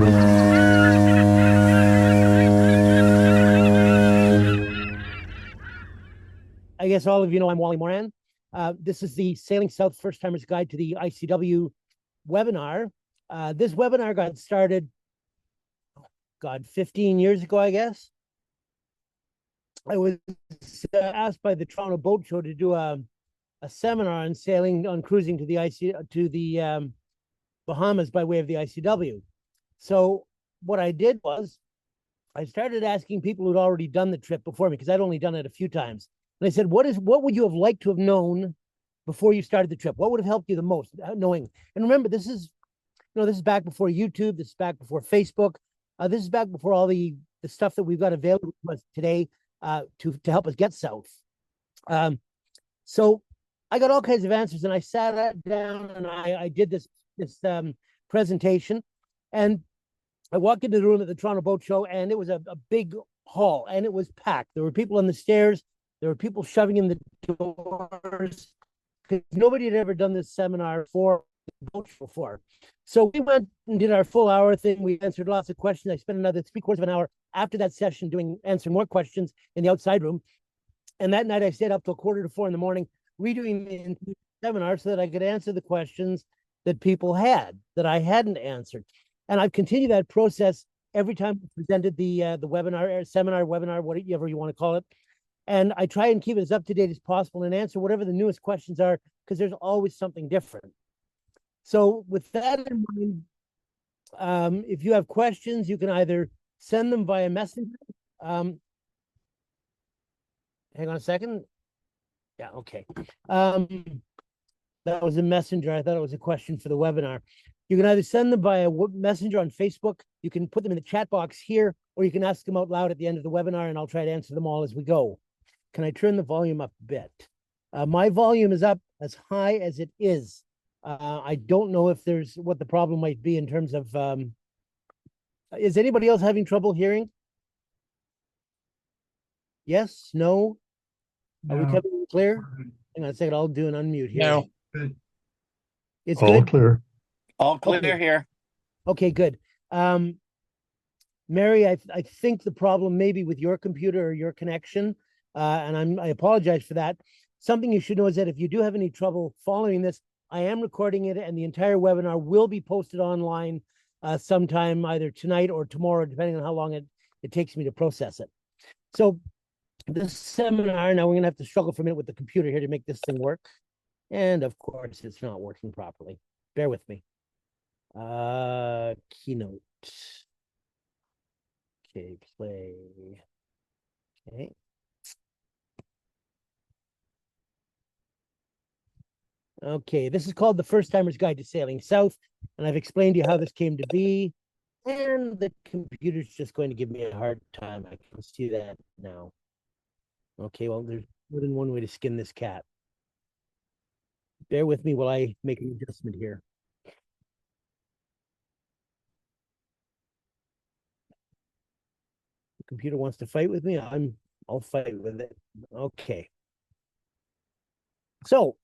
I guess all of you know I'm Wally Moran. This is the Sailing South First Timers Guide to the ICW webinar. This webinar got started, 15 years ago, I guess. I was asked by the Toronto Boat Show to do a seminar on sailing, on cruising to the Bahamas by way of the ICW. So what I did was I started asking people who'd already done the trip before me, because I'd only done it a few times. And I said, what would you have liked to have known before you started the trip? What would have helped you the most, knowing? And remember, this is back before YouTube. This is back before Facebook. This is back before all the stuff that we've got available to us today to help us get south. So I got all kinds of answers, and I sat down and I did this presentation, and I walked into the room at the Toronto Boat Show, and it was a big hall, and it was packed. There were people on the stairs. There were people shoving in the doors, because nobody had ever done this seminar for the boat show before. So we went and did our full hour thing. We answered lots of questions. I spent another 3/4 of an hour after that session answering more questions in the outside room. And that night I stayed up till 3:45 in the morning redoing the seminar so that I could answer the questions that people had that I hadn't answered. And I've continued that process every time we presented the webinar, seminar, webinar, whatever you want to call it. And I try and keep it as up to date as possible and answer whatever the newest questions are, because there's always something different. So with that in mind, if you have questions, you can either send them via messenger. Hang on a second. Yeah, okay. That was a messenger. I thought it was a question for the webinar. You can either send them via messenger on Facebook. You can put them in the chat box here, or you can ask them out loud at the end of the webinar, and I'll try to answer them all as we go. Can I turn the volume up a bit? My volume is up as high as it is. I don't know if there's what the problem might be in terms of, is anybody else having trouble hearing? Yes, no? Are we coming clear? Hang on a second, I'll do an unmute here. No. Good. It's All good? clear. All clear Okay. here. Okay, good. Mary, I think the problem may be with your computer or your connection, and I apologize for that. Something you should know is that if you do have any trouble following this, I am recording it, and the entire webinar will be posted online sometime either tonight or tomorrow, depending on how long it takes me to process it. So this seminar, now we're going to have to struggle for a minute with the computer here to make this thing work. And of course, it's not working properly. Bear with me. Keynote. Okay, play. Okay. Okay, this is called the First Timer's Guide to Sailing South, and I've explained to you how this came to be, and the computer's just going to give me a hard time. I can see that now. Okay, well, there's more than one way to skin this cat. Bear with me while I make an adjustment here. The computer wants to fight with me. I'll fight with it. Okay. So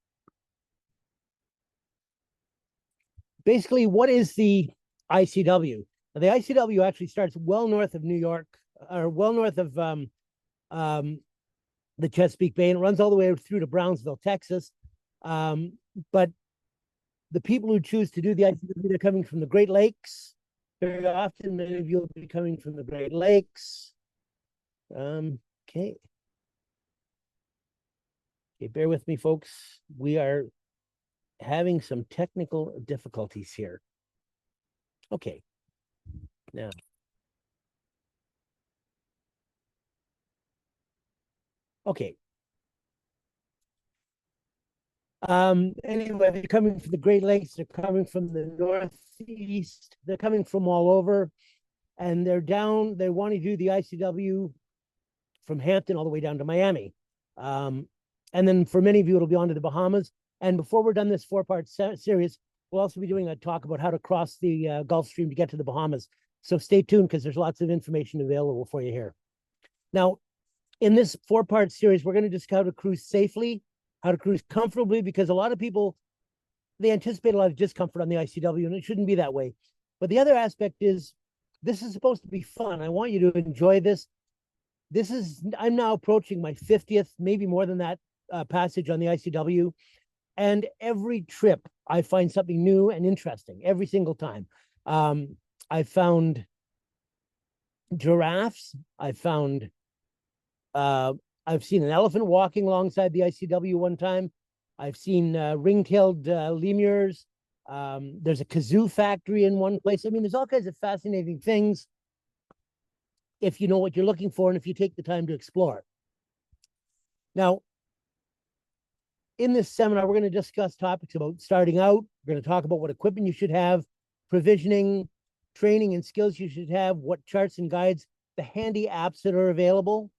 basically, what is the ICW? Now, the ICW actually starts well north of New York, or well north of the Chesapeake Bay, and it runs all the way through to Brownsville, Texas. But the people who choose to do the ICW, they're coming from the Great Lakes. Very often, many of you will be coming from the Great Lakes. Okay. Okay, bear with me, folks. We are having some technical difficulties here. Okay. Now. Okay. Anyway, they're coming from the Great Lakes, they're coming from the Northeast, they're coming from all over, and they want to do the ICW from Hampton all the way down to Miami. And then for many of you, it'll be on to the Bahamas. And before we're done this 4-part series, we'll also be doing a talk about how to cross the Gulf Stream to get to the Bahamas. So stay tuned, because there's lots of information available for you here. Now, in this 4-part series, we're going to discuss how to cruise safely, how to cruise comfortably, because a lot of people, they anticipate a lot of discomfort on the ICW, and it shouldn't be that way. But the other aspect is this is supposed to be fun. I want you to enjoy this. I'm now approaching my 50th, maybe more than that, passage on the ICW. And every trip, I find something new and interesting every single time. I found giraffes. I've seen an elephant walking alongside the ICW one time. I've seen ring-tailed lemurs. There's a kazoo factory in one place. I mean, there's all kinds of fascinating things if you know what you're looking for and if you take the time to explore. Now, in this seminar, we're going to discuss topics about starting out. We're going to talk about what equipment you should have, provisioning, training and skills you should have, what charts and guides, the handy apps that are available,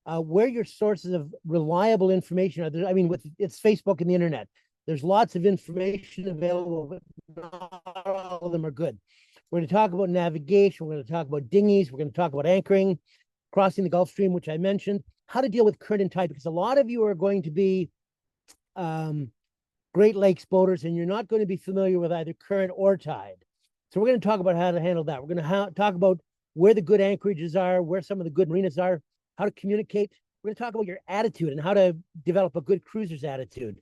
where your sources of reliable information are. I mean, it's Facebook and the internet. There's lots of information available, but not all of them are good. We're going to talk about navigation. We're going to talk about dinghies. We're going to talk about anchoring, crossing the Gulf Stream, which I mentioned, how to deal with current and tide, because a lot of you are going to be Great Lakes boaters, and you're not going to be familiar with either current or tide. So we're going to talk about how to handle that. We're going to talk about where the good anchorages are, where some of the good marinas are, how to communicate. We're going to talk about your attitude and how to develop a good cruiser's attitude.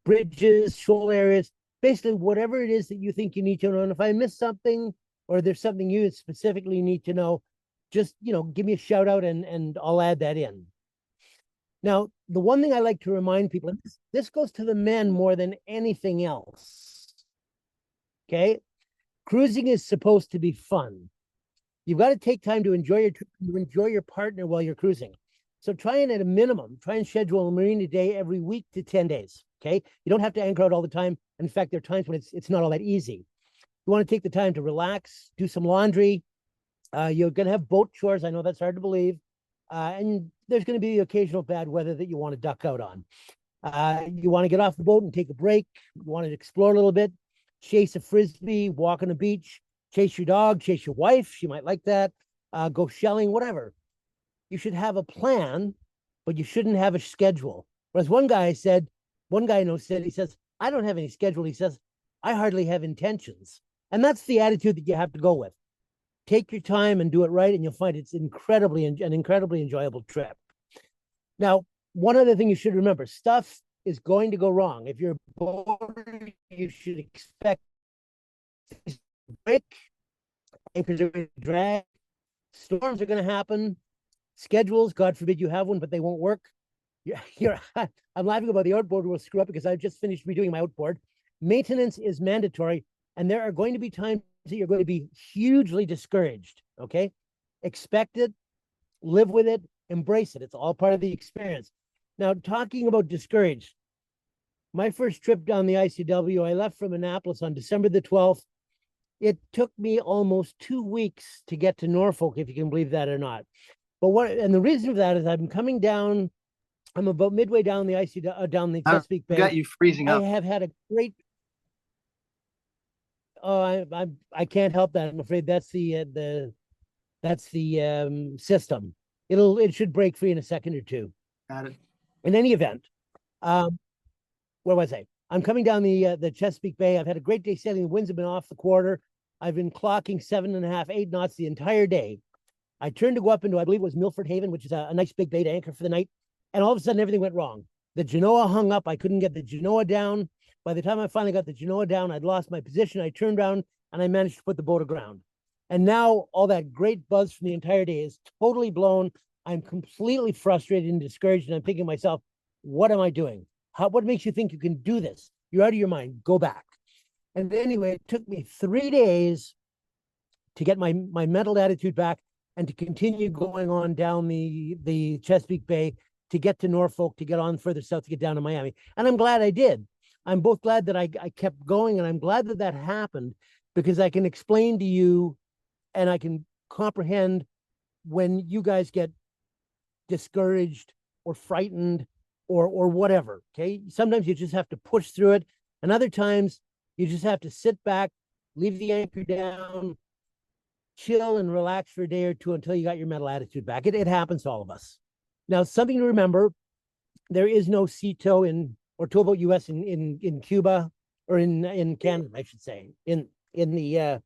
Bridges, shoal areas, basically whatever it is that you think you need to know. And if I miss something or there's something you specifically need to know, just, give me a shout out and I'll add that in. Now, the one thing I like to remind people, and this goes to the men more than anything else, okay? Cruising is supposed to be fun. You've got to take time to enjoy your trip, to enjoy your partner while you're cruising. So try and, at a minimum, try and schedule a marina day every week to 10 days, okay? You don't have to anchor out all the time. In fact, there are times when it's not all that easy. You want to take the time to relax, do some laundry. You're going to have boat chores. I know that's hard to believe. And there's going to be the occasional bad weather that you want to duck out on. You want to get off the boat and take a break. You want to explore a little bit, chase a frisbee, walk on the beach, chase your dog, chase your wife. She might like that. Go shelling, whatever. You should have a plan, but you shouldn't have a schedule. Whereas one guy I know said, he says, I don't have any schedule. He says, I hardly have intentions. And that's the attitude that you have to go with. Take your time and do it right, and you'll find it's an incredibly enjoyable trip. Now, one other thing you should remember, stuff is going to go wrong. If you're a boater, you should expect to break, anchors are going to drag, storms are going to happen, schedules, God forbid you have one, but they won't work. I'm laughing about the outboard will screw up because I've just finished redoing my outboard. Maintenance is mandatory, and there are going to be times that you're going to be hugely discouraged, okay? Expect it, live with it, embrace it. It's all part of the experience. Now, talking about discouraged, my first trip down the ICW, I left from Annapolis on December the 12th. It took me almost 2 weeks to get to Norfolk, if you can believe that or not. And the reason for that is I'm coming down, I'm about midway down the down the Chesapeake Bay. Got you freezing up. I have had a great, I can't help that. I'm afraid that's the system. It should break free in a second or two. Got it. In any event, where was I? I'm coming down the Chesapeake Bay. I've had a great day sailing. The winds have been off the quarter. I've been clocking 7.5, 8 knots the entire day. I turned to go up into, I believe it was Milford Haven, which is a nice big bay to anchor for the night. And all of a sudden, everything went wrong. The Genoa hung up. I couldn't get the Genoa down. By the time I finally got the Genoa down, I'd lost my position. I turned around and I managed to put the boat aground. And now all that great buzz from the entire day is totally blown. I'm completely frustrated and discouraged. And I'm thinking to myself, what am I doing? What makes you think you can do this? You're out of your mind. Go back. And anyway, it took me 3 days to get my mental attitude back and to continue going on down the Chesapeake Bay to get to Norfolk, to get on further south, to get down to Miami. And I'm glad I did. I'm both glad that I kept going, and I'm glad that happened, because I can explain to you and I can comprehend when you guys get discouraged or frightened or whatever, okay? Sometimes you just have to push through it, and other times you just have to sit back, leave the anchor down, chill and relax for a day or two until you got your mental attitude back. It happens to all of us. Now, something to remember, there is no CTO or Towboat US in Cuba, or in Canada, I should say, in the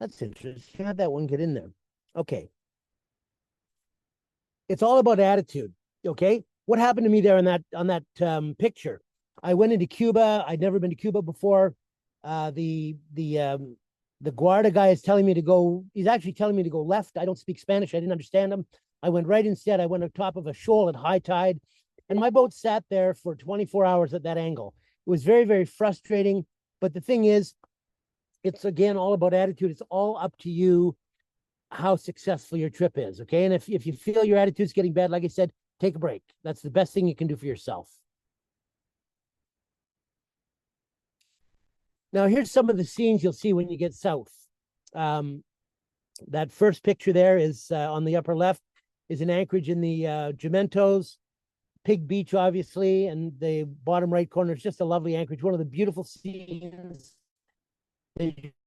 That's interesting. How'd that one get in there? Okay. It's all about attitude. Okay. What happened to me there on that picture? I went into Cuba. I'd never been to Cuba before. The Guarda guy is telling me to go. He's actually telling me to go left. I don't speak Spanish. I didn't understand him. I went right instead. I went on top of a shoal at high tide, and my boat sat there for 24 hours at that angle. It was very, very frustrating. But the thing is, it's again all about attitude. It's all up to you how successful your trip is. Okay. And if you feel your attitude's getting bad, like I said, take a break. That's the best thing you can do for yourself. Now, here's some of the scenes you'll see when you get south. That first picture there is on the upper left is an anchorage in the Gementos, Pig Beach, obviously, and the bottom right corner is just a lovely anchorage. One of the beautiful scenes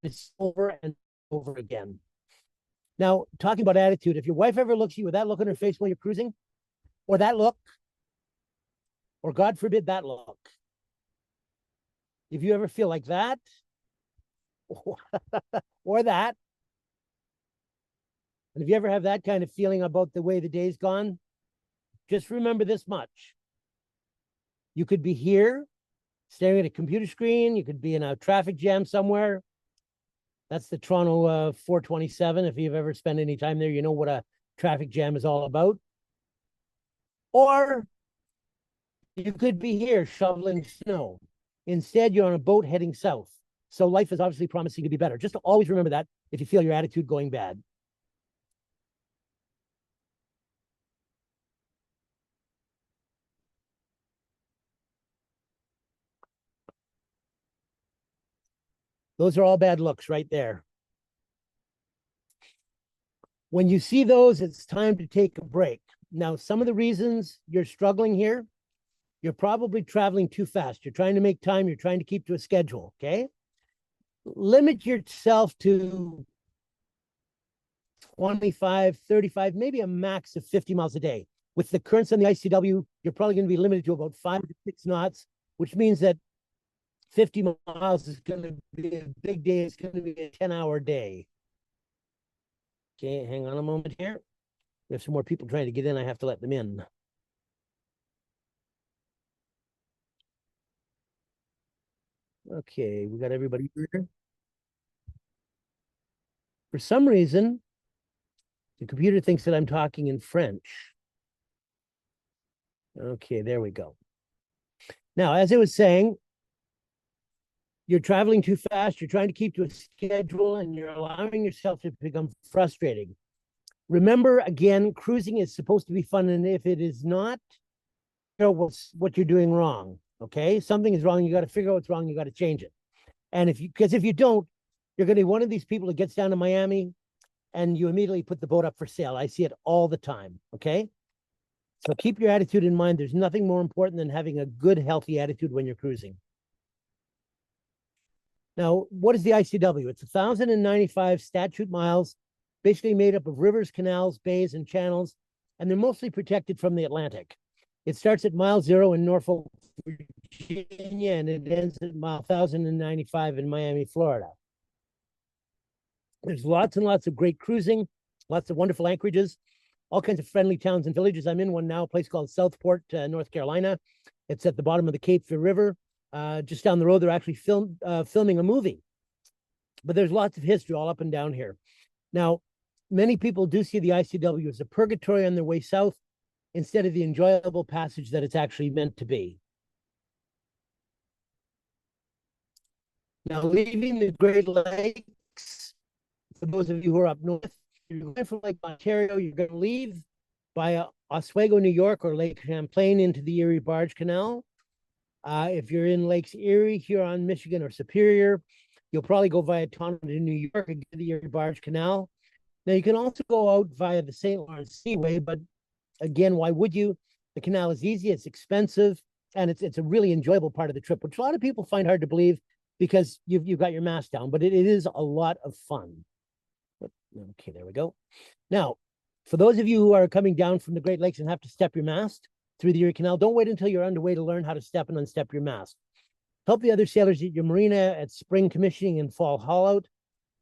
it's over and over again. Now, talking about attitude, if your wife ever looks at you with that look on her face while you're cruising, or that look, or God forbid that look, if you ever feel like that, or that, and if you ever have that kind of feeling about the way the day's gone, just remember this much. You could be here staring at a computer screen. You could be in a traffic jam somewhere. That's the Toronto 427. If you've ever spent any time there, you know what a traffic jam is all about. Or you could be here shoveling snow. Instead, you're on a boat heading south. So life is obviously promising to be better. Just always remember that if you feel your attitude going bad. Those are all bad looks right there. When you see those, it's time to take a break. Now, some of the reasons you're struggling here, you're probably traveling too fast. You're trying to make time. You're trying to keep to a schedule, okay? Limit yourself to 25, 35, maybe a max of 50 miles a day. With the currents on the ICW, you're probably going to be limited to about 5 to 6 knots, which means that 50 miles is going to be a big day. It's going to be a 10-hour day. Okay, hang on a moment here. We have some more people trying to get in. I have to let them in. Okay, we got everybody here. For some reason, the computer thinks that I'm talking in French. Okay, there we go. Now, as I was saying, you're traveling too fast, you're trying to keep to a schedule, and you're allowing yourself to become frustrating. Remember, again, cruising is supposed to be fun, and if it is not, you know what you're doing wrong, okay? Something is wrong, you got to figure out what's wrong, you got to change it. And because if you don't, you're going to be one of these people that gets down to Miami, and you immediately put the boat up for sale. I see it all the time, okay? So keep your attitude in mind. There's nothing more important than having a good, healthy attitude when you're cruising. Now, what is the ICW? It's 1,095 statute miles, basically made up of rivers, canals, bays, and channels, and they're mostly protected from the Atlantic. It starts at mile 0 in Norfolk, Virginia, and it ends at mile 1,095 in Miami, Florida. There's lots and lots of great cruising, lots of wonderful anchorages, all kinds of friendly towns and villages. I'm in one now, a place called Southport, North Carolina. It's at the bottom of the Cape Fear River. Just down the road, they're actually filming a movie. But there's lots of history all up and down here. Now, many people do see the ICW as a purgatory on their way south instead of the enjoyable passage that it's actually meant to be. Now, leaving the Great Lakes, for those of you who are up north, you're going from Lake Ontario, you're going to leave via Oswego, New York, or Lake Champlain into the Erie Barge Canal. If you're in Lakes Erie, Huron, Michigan, or Superior, you'll probably go via Toronto to New York and get to the Erie Barge Canal. Now, you can also go out via the St. Lawrence Seaway, but again, why would you? The canal is easy, it's expensive, and it's a really enjoyable part of the trip, which a lot of people find hard to believe because you've got your mast down, but it is a lot of fun. Okay, there we go. Now, for those of you who are coming down from the Great Lakes and have to step your mast through the Erie Canal, don't wait until you're underway to learn how to step and unstep your mast. Help the other sailors at your marina at spring commissioning and fall haul out.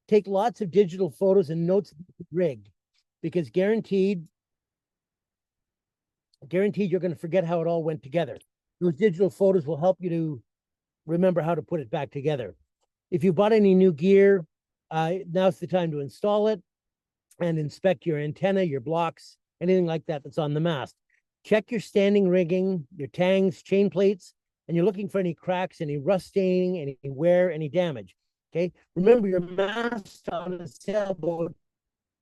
take lots of digital photos and notes of the rig, because guaranteed you're going to forget how it all went together. Those digital photos will help you to remember how to put it back together. If you bought any new gear, now's the time to install it and inspect your antenna, your blocks, anything like that that's on the mast. Check your standing rigging, your tangs, chain plates, and you're looking for any cracks, any rust staining, any wear, any damage. Okay. Remember, your mast on a sailboat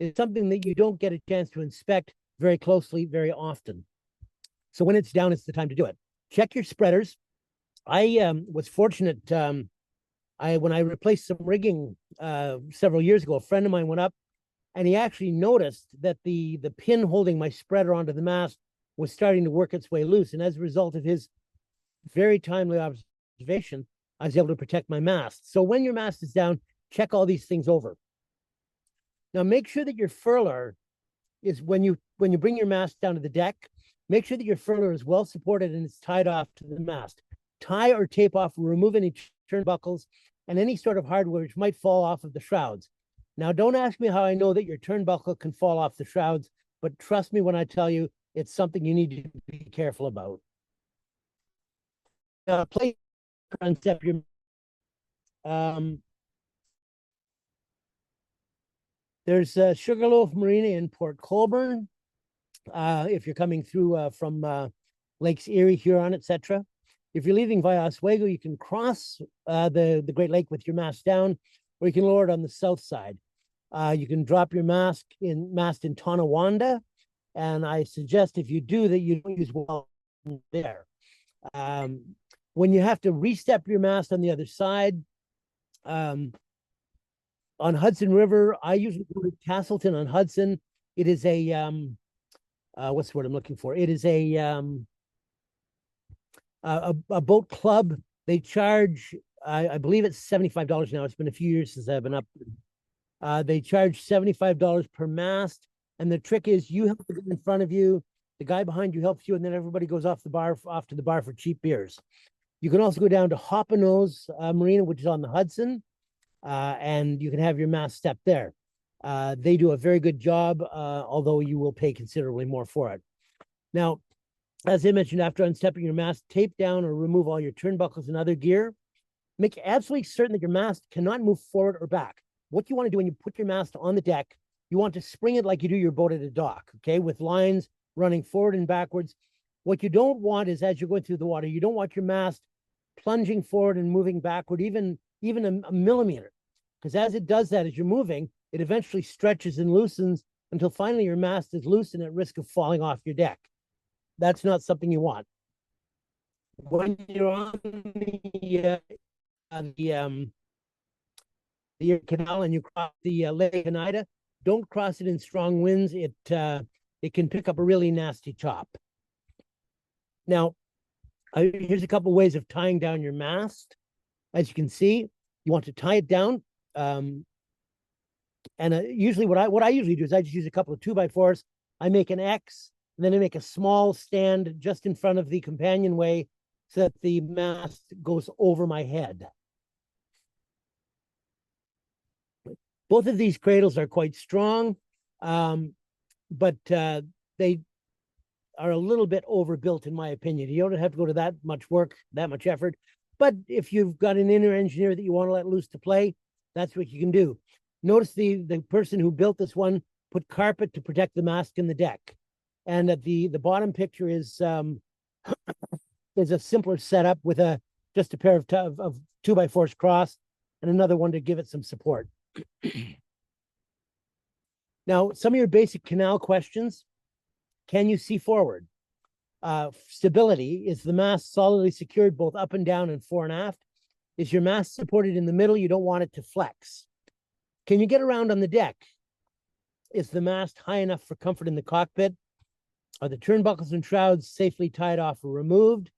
is something that you don't get a chance to inspect very closely very often. So when it's down, it's the time to do it. Check your spreaders. I was fortunate. When I replaced some rigging several years ago, a friend of mine went up and he actually noticed that the pin holding my spreader onto the mast was starting to work its way loose. And as a result of his very timely observation, I was able to protect my mast. So when your mast is down, check all these things over. Now make sure that your furler is, when you bring your mast down to the deck, make sure that your furler is well supported and it's tied off to the mast. Tie or tape off or remove any turnbuckles and any sort of hardware which might fall off of the shrouds. Now, don't ask me how I know that your turnbuckle can fall off the shrouds, but trust me when I tell you it's something you need to be careful about. Plate unstep your there's Sugarloaf Marina in Port Colborne. If you're coming through from Lakes Erie, Huron, etc. If you're leaving via Oswego, you can cross the Great Lake with your mast down, or you can lower it on the south side. You can drop your mast in Tonawanda, and I suggest if you do that, you don't use well there. When you have to restep your mast on the other side, on Hudson River, I usually go to Castleton on Hudson. It is a what's the word I'm looking for? It is a boat club. They charge, I believe it's $75 now. It's been a few years since I've been up. They charge $75 per mast. And the trick is you help the guy in front of you, the guy behind you helps you, and then everybody goes off to the bar for cheap beers. You can also go down to Hoppano's Marina, which is on the Hudson, and you can have your mast step there. They do a very good job, although you will pay considerably more for it. Now, as I mentioned, after unstepping your mast, tape down or remove all your turnbuckles and other gear. Make absolutely certain that your mast cannot move forward or back. What you want to do when you put your mast on the deck, you want to spring it like you do your boat at a dock, okay, with lines running forward and backwards. What you don't want is, as you're going through the water, you don't want your mast plunging forward and moving backward, even a millimeter, because as it does that, as you're moving, it eventually stretches and loosens until finally your mast is loose and at risk of falling off your deck. That's not something you want. When you're on the canal and you cross the Lake Oneida, don't cross it in strong winds. It can pick up a really nasty chop. Now, here's a couple ways of tying down your mast. As you can see, you want to tie it down. Usually what I usually do is I just use a couple of 2x4s. I make an X, and then I make a small stand just in front of the companionway so that the mast goes over my head. Both of these cradles are quite strong, but they are a little bit overbuilt, in my opinion. You don't have to go to that much work, that much effort. But if you've got an inner engineer that you want to let loose to play, that's what you can do. Notice the person who built this one put carpet to protect the mast and the deck. And at the bottom picture is a simpler setup with just a pair of 2x4s crossed and another one to give it some support. Now, some of your basic canal questions. Can you see forward? Stability. Is the mast solidly secured both up and down and fore and aft? Is your mast supported in the middle? You don't want it to flex. Can you get around on the deck? Is the mast high enough for comfort in the cockpit? Are the turnbuckles and shrouds safely tied off or removed?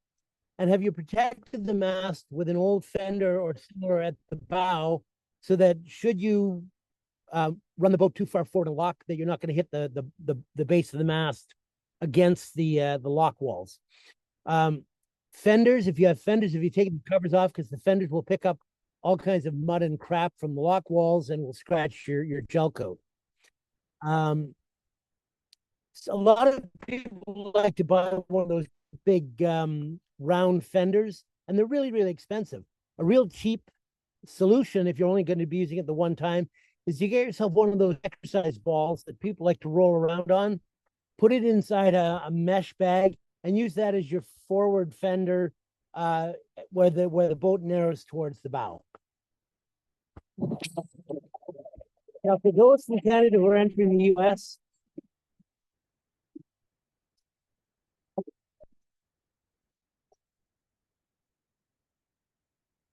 And have you protected the mast with an old fender or similar at the bow so that should you run the boat too far forward and lock, that you're not going to hit the base of the mast against the lock walls? Fenders, if you have fenders, if you take the covers off, because the fenders will pick up all kinds of mud and crap from the lock walls and will scratch your gel coat. So a lot of people like to buy one of those big round fenders, and they're really, really expensive. A real cheap solution, if you're only going to be using it the one time, is you get yourself one of those exercise balls that people like to roll around on, put it inside a mesh bag, and use that as your forward fender where the boat narrows towards the bow. Now, for those from Canada who are entering the U.S.,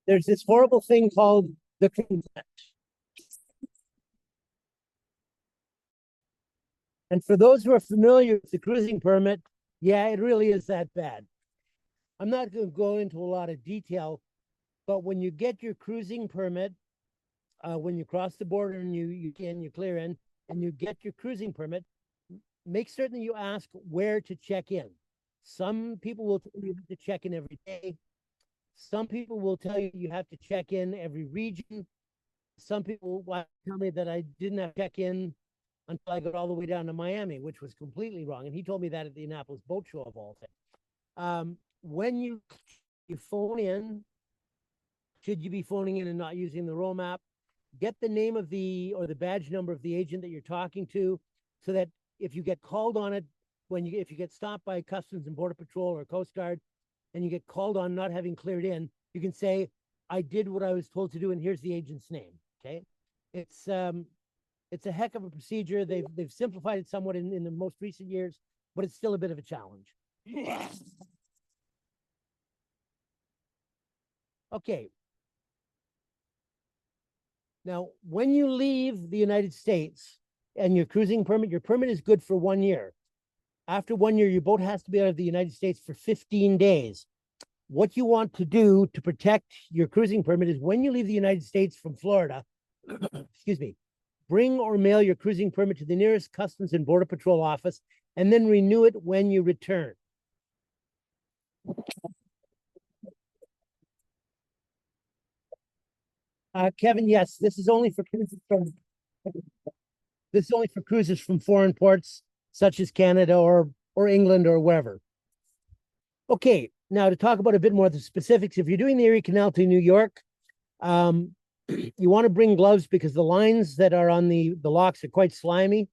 there's this horrible thing called the cruise net. And for those who are familiar with the cruising permit, yeah, it really is that bad. I'm not going to go into a lot of detail, but when you get your cruising permit, when you cross the border and you clear in and you get your cruising permit, make certain that you ask where to check in. Some people will tell you to check in every day. Some people will tell you you have to check in every region. Some people will tell me that I didn't have to check in until I got all the way down to Miami, which was completely wrong. And he told me that at the Annapolis Boat Show of all things. When you phone in, should you be phoning in and not using the roll map, get the name of or the badge number of the agent that you're talking to, so that if you get called on it, if you get stopped by Customs and Border Patrol or Coast Guard, and you get called on not having cleared in, you can say, I did what I was told to do, and here's the agent's name. Okay. It's a heck of a procedure. They've simplified it somewhat in the most recent years, but it's still a bit of a challenge. Okay. Now, when you leave the United States and your cruising permit, your permit is good for 1 year. After 1 year, your boat has to be out of the United States for 15 days. What you want to do to protect your cruising permit is when you leave the United States from Florida, excuse me, bring or mail your cruising permit to the nearest Customs and Border Patrol office and then renew it when you return. Kevin, yes, this is only for cruises from foreign ports such as Canada or England or wherever. Okay, now to talk about a bit more of the specifics, if you're doing the Erie Canal to New York, you want to bring gloves because the lines that are on the locks are quite slimy.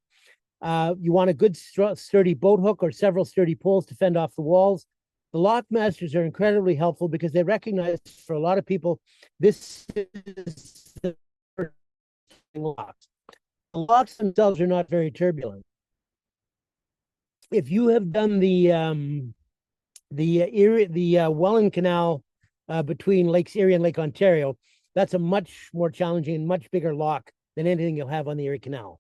You want a good sturdy boat hook or several sturdy poles to fend off the walls. The lock masters are incredibly helpful because they recognize for a lot of people, this is the locks. The locks themselves are not very turbulent. If you have done the Welland Canal between Lakes Erie and Lake Ontario, that's a much more challenging and much bigger lock than anything you'll have on the Erie Canal.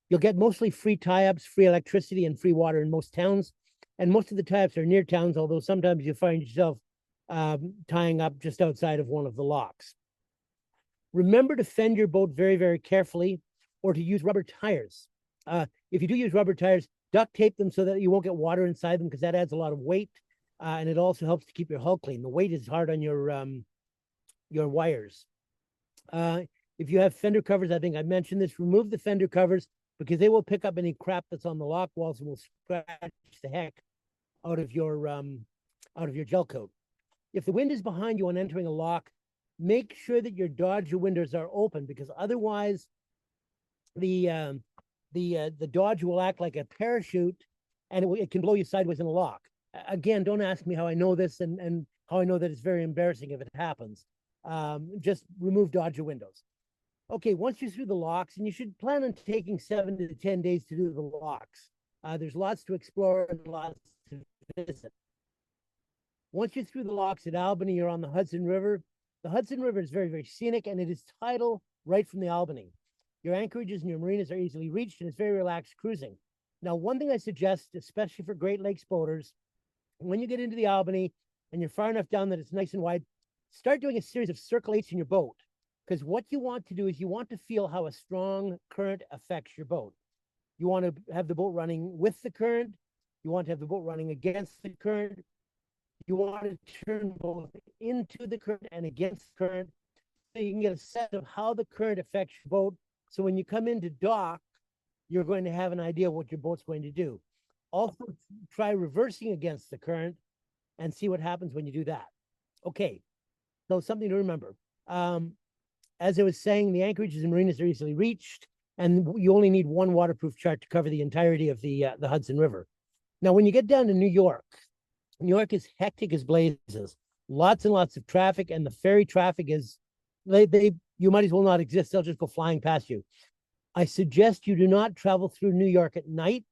You'll get mostly free tie-ups, free electricity, and free water in most towns. And most of the tie-ups are near towns, although sometimes you find yourself tying up just outside of one of the locks. Remember to fend your boat very, very carefully or to use rubber tires. If you do use rubber tires, duct tape them so that you won't get water inside them because that adds a lot of weight. And it also helps to keep your hull clean. The weight is hard on your wires. If you have fender covers, I think I mentioned this, remove the fender covers because they will pick up any crap that's on the lock walls and will scratch the heck out of your gel coat. If the wind is behind you on entering a lock, make sure that your Dodger windows are open because otherwise the Dodge will act like a parachute and it can blow you sideways in a lock. Again, don't ask me how I know this and how I know that it's very embarrassing if it happens. Just remove Dodger windows. Okay, once you're through the locks, and you should plan on taking 7 to 10 days to do the locks. There's lots to explore and lots to visit. Once you're through the locks at Albany, you're on the Hudson River. The Hudson River is very, very scenic, and it is tidal right from the Albany. Your anchorages and your marinas are easily reached, and it's very relaxed cruising. Now, one thing I suggest, especially for Great Lakes boaters, when you get into the Albany and you're far enough down that it's nice and wide, start doing a series of circle eights in your boat. Because what you want to do is you want to feel how a strong current affects your boat. You want to have the boat running with the current. You want to have the boat running against the current. You want to turn both into the current and against the current you can get a sense of how the current affects your boat. So when you come into dock, you're going to have an idea of what your boat's going to do. Also, try reversing against the current and see what happens when you do that. Okay, so something to remember. As I was saying, the anchorages and marinas are easily reached, and you only need one waterproof chart to cover the entirety of the Hudson River. Now, when you get down to New York is hectic as blazes. Lots and lots of traffic, and the ferry traffic is, you might as well not exist. They'll just go flying past you. I suggest you do not travel through New York at night.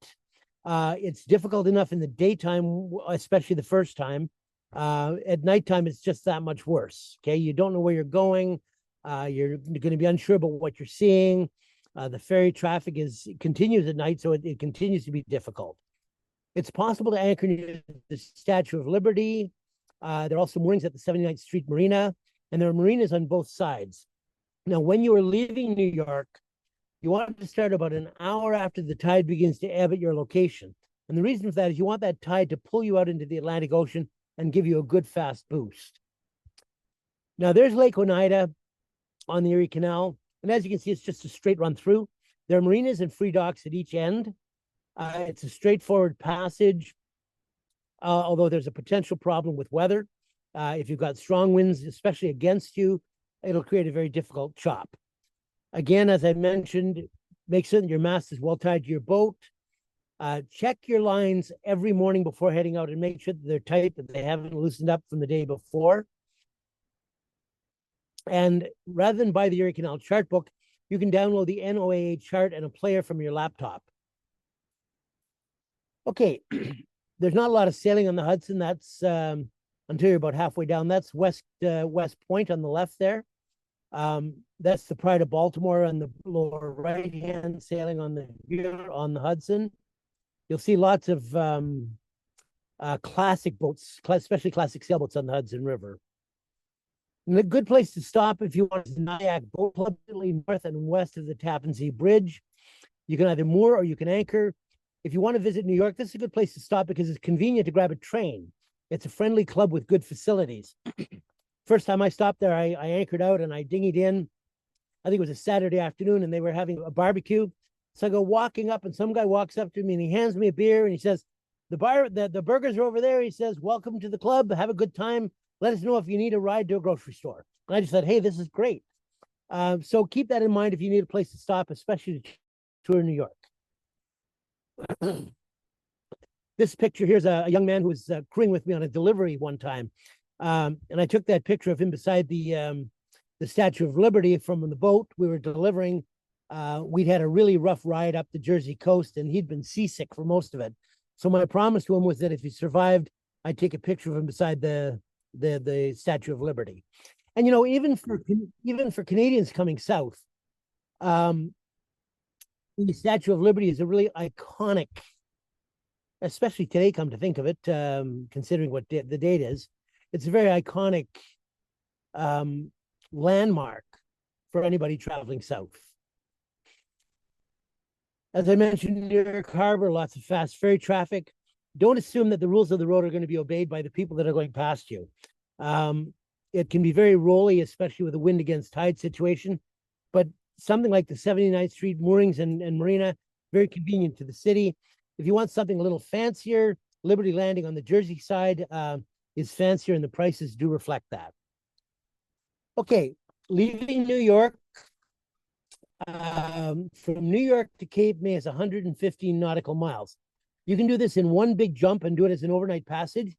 It's difficult enough in the daytime, especially the first time. At nighttime, it's just that much worse. Okay, you don't know where you're going. You're going to be unsure about what you're seeing. The ferry traffic continues at night, so it continues to be difficult. It's possible to anchor near the Statue of Liberty. There are also moorings at the 79th Street Marina, and there are marinas on both sides. Now, when you are leaving New York, you want to start about an hour after the tide begins to ebb at your location. And the reason for that is you want that tide to pull you out into the Atlantic Ocean and give you a good fast boost. Now, there's Lake Oneida on the Erie Canal. And as you can see, it's just a straight run through. There are marinas and free docks at each end. It's a straightforward passage, although there's a potential problem with weather. If you've got strong winds, especially against you, it'll create a very difficult chop. Again, as I mentioned, make certain your mast is well tied to your boat. Check your lines every morning before heading out and make sure that they're tight, that they haven't loosened up from the day before. And rather than buy the Erie Canal chart book, you can download the NOAA chart and a player from your laptop. Okay, there's not a lot of sailing on the Hudson. That's until you're about halfway down. That's West Point on the left there. That's the Pride of Baltimore on the lower right hand, sailing on the Hudson. You'll see lots of classic boats, especially classic sailboats on the Hudson River. And a good place to stop if you want is the Nyack Boat Club, north and west of the Tappan Zee Bridge. You can either moor or you can anchor. If you want to visit New York, this is a good place to stop because it's convenient to grab a train. It's a friendly club with good facilities. First time I stopped there, I anchored out and I dinghied in. I think it was a Saturday afternoon and they were having a barbecue. So I go walking up and some guy walks up to me and he hands me a beer and he says, the burgers are over there. He says, welcome to the club. Have a good time. Let us know if you need a ride to a grocery store. And I just said, hey, this is great. So keep that in mind if you need a place to stop, especially to tour New York. This picture here's a young man who was crewing with me on a delivery one time. And I took that picture of him beside the Statue of Liberty from the boat. We were delivering. We'd had a really rough ride up the Jersey coast and he'd been seasick for most of it. So my promise to him was that if he survived, I'd take a picture of him beside the Statue of Liberty. And, you know, even for Canadians coming south, the Statue of Liberty is a really iconic, especially today, come to think of it, considering what the date is. It's a very iconic landmark for anybody traveling south. As I mentioned, New York Harbor, lots of fast ferry traffic. Don't assume that the rules of the road are going to be obeyed by the people that are going past you. It can be very rolly, especially with a wind against tide situation, but something like the 79th Street moorings and marina, very convenient to the city. If you want something a little fancier, Liberty Landing on the Jersey side is fancier and the prices do reflect that. Okay, leaving New York, from New York to Cape May is 115 nautical miles. You can do this in one big jump and do it as an overnight passage,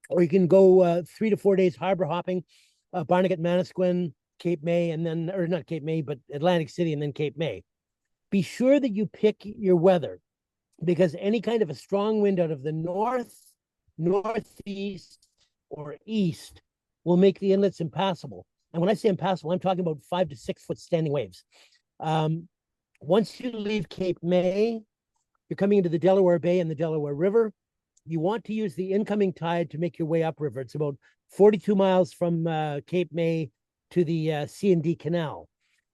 or you can go 3 to 4 days harbor hopping, Barnegat, Manasquin, Cape May, and then, or not Cape May, but Atlantic City and then Cape May. Be sure that you pick your weather because any kind of a strong wind out of the north, northeast, or east will make the inlets impassable. And when I say impassable, I'm talking about 5 to 6 foot standing waves. Once you leave Cape May, you're coming into the Delaware Bay and the Delaware River. You want to use the incoming tide to make your way upriver. It's about 42 miles from Cape May to the C&D Canal.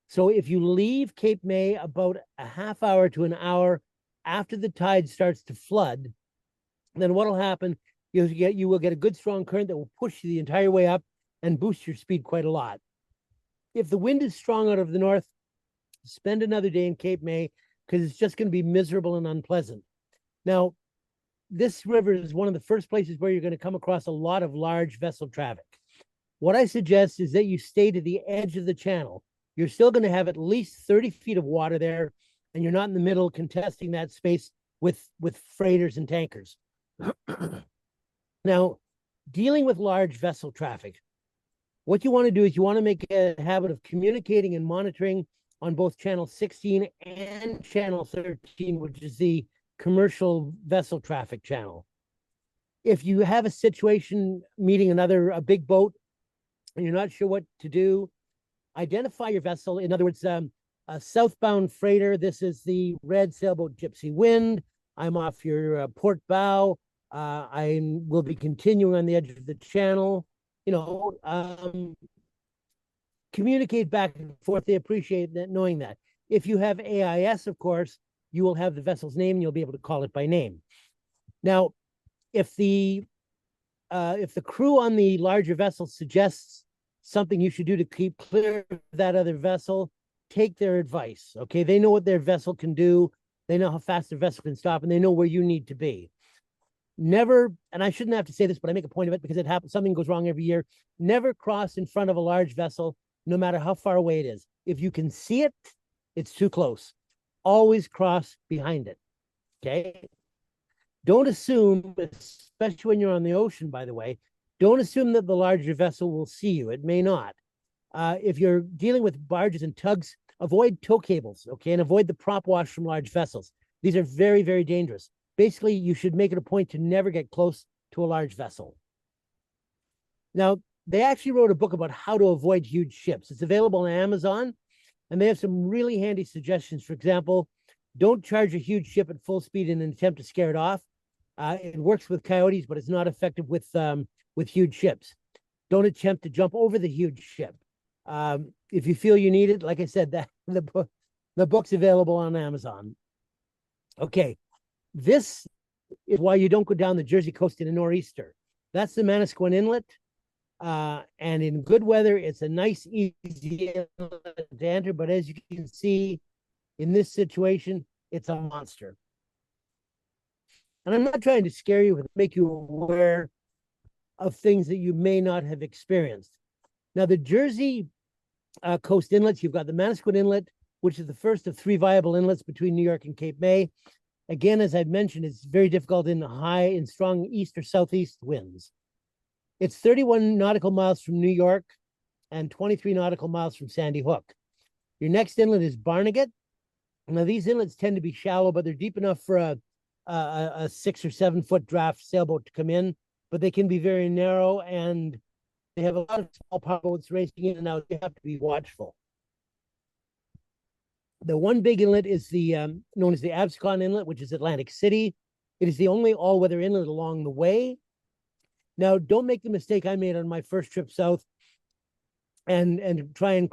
So if you leave Cape May about a half hour to an hour after the tide starts to flood, then what will happen, you will get a good strong current that will push you the entire way up and boost your speed quite a lot. If the wind is strong out of the north, spend another day in Cape May because it's just going to be miserable and unpleasant. Now, this river is one of the first places where you're going to come across a lot of large vessel traffic. What I suggest is that you stay to the edge of the channel. You're still going to have at least 30 feet of water there, and you're not in the middle contesting that space with freighters and tankers. Now, dealing with large vessel traffic, what you want to do is you want to make a habit of communicating and monitoring on both channel 16 and channel 13, which is the commercial vessel traffic channel. If you have a situation meeting a big boat and you're not sure what to do, identify your vessel. In other words, a southbound freighter. This is the red sailboat Gypsy Wind. I'm off your port bow. I will be continuing on the edge of the channel. Communicate back and forth. They appreciate that, knowing that. If you have AIS, of course, you will have the vessel's name and you'll be able to call it by name. Now, if the crew on the larger vessel suggests something you should do to keep clear of that other vessel, take their advice. Okay, they know what their vessel can do. They know how fast their vessel can stop, and they know where you need to be. Never, and I shouldn't have to say this, but I make a point of it because it happens. Something goes wrong every year. Never cross in front of a large vessel, no matter how far away it is. If you can see it, it's too close. Always cross behind it. Okay. Don't assume, especially when you're on the ocean, by the way, don't assume that the larger vessel will see you. It may not. If you're dealing with barges and tugs, avoid tow cables, okay, and avoid the prop wash from large vessels. These are very, very dangerous. Basically, you should make it a point to never get close to a large vessel. Now, they actually wrote a book about how to avoid huge ships. It's available on Amazon, and they have some really handy suggestions. For example, don't charge a huge ship at full speed in an attempt to scare it off. It works with coyotes, but it's not effective with huge ships. Don't attempt to jump over the huge ship. If you feel you need it, like I said, that the book's available on Amazon. Okay, this is why you don't go down the Jersey coast in a nor'easter. That's the Manasquan Inlet. And in good weather, it's a nice, easy inlet to enter. But as you can see, in this situation, it's a monster. And I'm not trying to scare you, but make you aware of things that you may not have experienced. Now, the Jersey coast inlets, you've got the Manasquan Inlet, which is the first of 3 viable inlets between New York and Cape May. Again, as I've mentioned, it's very difficult in strong east or southeast winds. It's 31 nautical miles from New York and 23 nautical miles from Sandy Hook. Your next inlet is Barnegat. Now, these inlets tend to be shallow, but they're deep enough for a 6 or 7 foot draft sailboat to come in, but they can be very narrow, and they have a lot of small powerboats racing in and out. You have to be watchful. The one big inlet is the known as the Absecon Inlet, which is Atlantic City. It is the only all-weather inlet along the way. Now, don't make the mistake I made on my first trip south and try and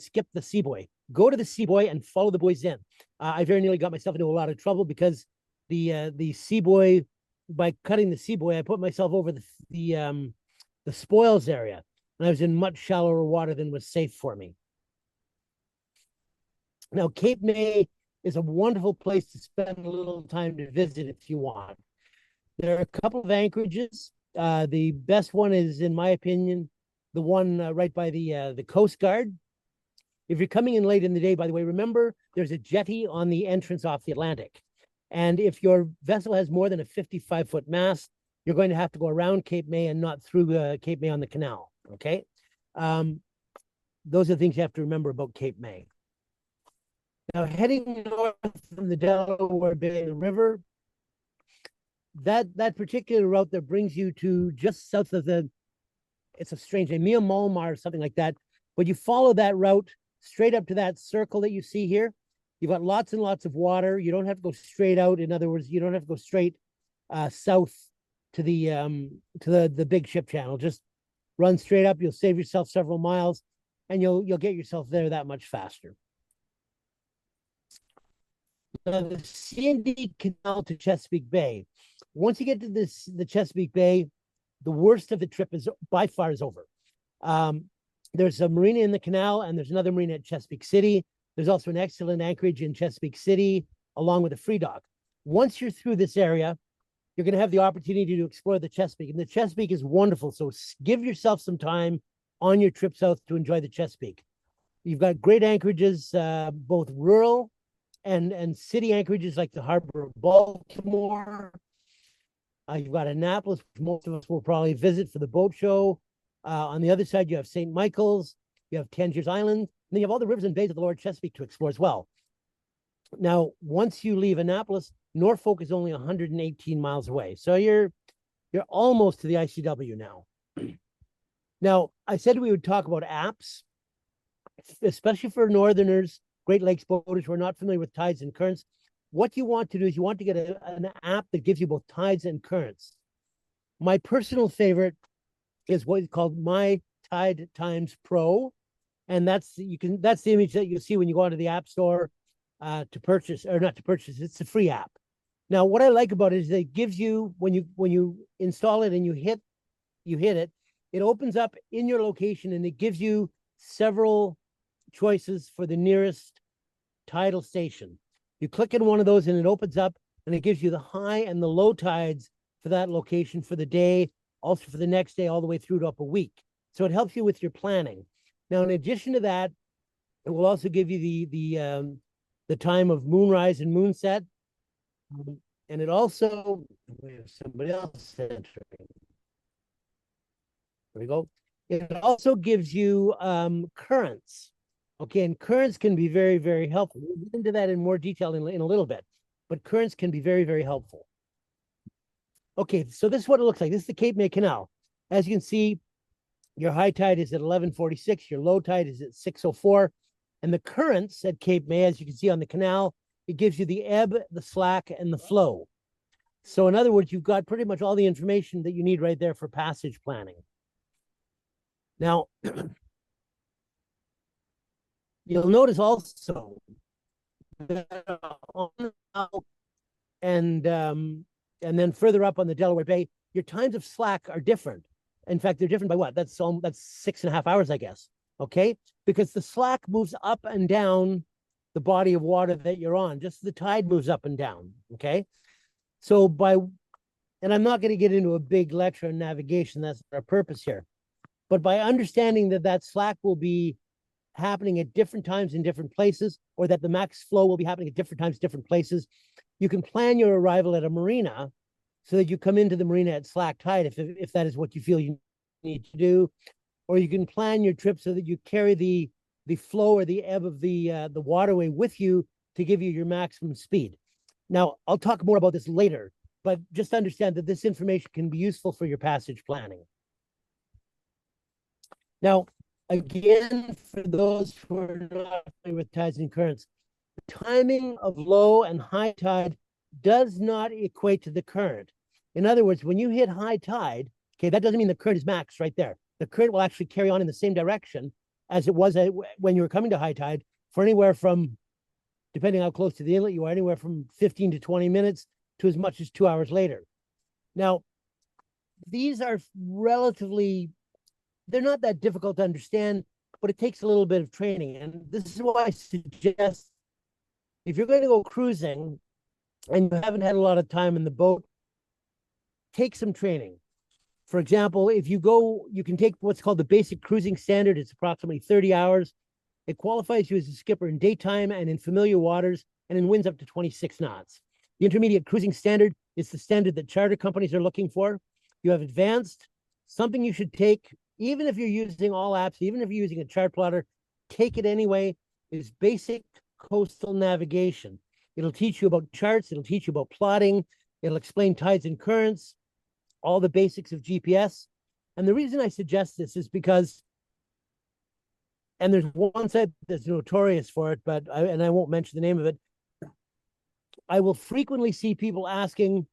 skip the Seaboy. Go to the Seaboy and follow the buoys in. I very nearly got myself into a lot of trouble because the Seaboy, by cutting the Seaboy, I put myself over the spoils area, and I was in much shallower water than was safe for me. Now, Cape May is a wonderful place to spend a little time to visit if you want. There are a couple of anchorages. The best one is, in my opinion, the one right by the Coast Guard. If you're coming in late in the day, by the way, remember there's a jetty on the entrance off the Atlantic. And if your vessel has more than a 55-foot mast, you're going to have to go around Cape May and not through Cape May on the canal, okay? Those are the things you have to remember about Cape May. Now, heading north from the Delaware Bay River, that particular route that brings you to just south of it's a strange name, Miamalmar or something like that, but you follow that route straight up to that circle that you see here. You've got lots and lots of water. You don't have to go straight out. In other words, you don't have to go straight south to the big ship channel. Just run straight up. You'll save yourself several miles, and you'll get yourself there that much faster. Now, the C&D Canal to Chesapeake Bay. Once you get to the Chesapeake Bay, the worst of the trip is by far over. There's a marina in the canal, and there's another marina at Chesapeake City. There's also an excellent anchorage in Chesapeake City, along with a free dock. Once you're through this area, you're going to have the opportunity to explore the Chesapeake. And the Chesapeake is wonderful. So give yourself some time on your trip south to enjoy the Chesapeake. You've got great anchorages, both rural and city anchorages like the Harbor of Baltimore. You've got Annapolis, which most of us will probably visit for the boat show. On the other side, you have St. Michael's, you have Tangiers Island, and then you have all the rivers and bays of the Lower Chesapeake to explore as well. Now, once you leave Annapolis, Norfolk is only 118 miles away. So you're almost to the ICW now. Now, I said we would talk about apps, especially for Northerners, Great Lakes boaters who are not familiar with tides and currents. What you want to do is you want to get an app that gives you both tides and currents. My personal favorite is what is called My Tide Times Pro. And that's the image that you see when you go onto the App Store to purchase, or not to purchase, it's a free app. Now, what I like about it is that it gives you, when you install it and you hit it, it opens up in your location and it gives you several choices for the nearest tidal station. You click in one of those and it opens up and it gives you the high and the low tides for that location for the day, also for the next day, all the way through to up a week. So it helps you with your planning. Now, in addition to that, it will also give you the time of moonrise and moonset. And it also, we have somebody else entering. There we go. It also gives you currents. Okay, and currents can be very, very helpful. We'll get into that in more detail in a little bit, but currents can be very, very helpful. Okay, so this is what it looks like. This is the Cape May Canal. As you can see, your high tide is at 11:46, your low tide is at 6:04, and the currents at Cape May, as you can see on the canal, it gives you the ebb, the slack, and the flow. So in other words, you've got pretty much all the information that you need right there for passage planning. Now, you'll notice also that and then further up on the Delaware Bay, your times of slack are different. In fact, they're different by what? That's 6.5 hours, I guess. Okay, because the slack moves up and down the body of water that you're on. Just the tide moves up and down. Okay, so and I'm not going to get into a big lecture on navigation. That's our purpose here. But by understanding that slack will be happening at different times in different places, or that the max flow will be happening at different times, different places, you can plan your arrival at a marina so that you come into the marina at slack tide if that is what you feel you need to do, or you can plan your trip so that you carry the flow or the ebb of the waterway with you to give you your maximum speed. Now, I'll talk more about this later, but just understand that this information can be useful for your passage planning. Now, again, for those who are not familiar with tides and currents, the timing of low and high tide does not equate to the current. In other words, when you hit high tide, okay, that doesn't mean the current is max right there. The current will actually carry on in the same direction as it was when you were coming to high tide for anywhere from, depending how close to the inlet you are, anywhere from 15 to 20 minutes to as much as 2 hours later. Now, these are relatively, they're not that difficult to understand, but it takes a little bit of training. And this is why I suggest if you're going to go cruising and you haven't had a lot of time in the boat, take some training. For example, if you go, you can take what's called the basic cruising standard. It's approximately 30 hours. It qualifies you as a skipper in daytime and in familiar waters and in winds up to 26 knots. The intermediate cruising standard is the standard that charter companies are looking for. You have advanced, something you should take, even if you're using all apps, even if you're using a chart plotter, take it anyway, is basic coastal navigation. It'll teach you about charts. It'll teach you about plotting. It'll explain tides and currents, all the basics of GPS. And the reason I suggest this is because, and there's one site that's notorious for it, but I won't mention the name of it. I will frequently see people asking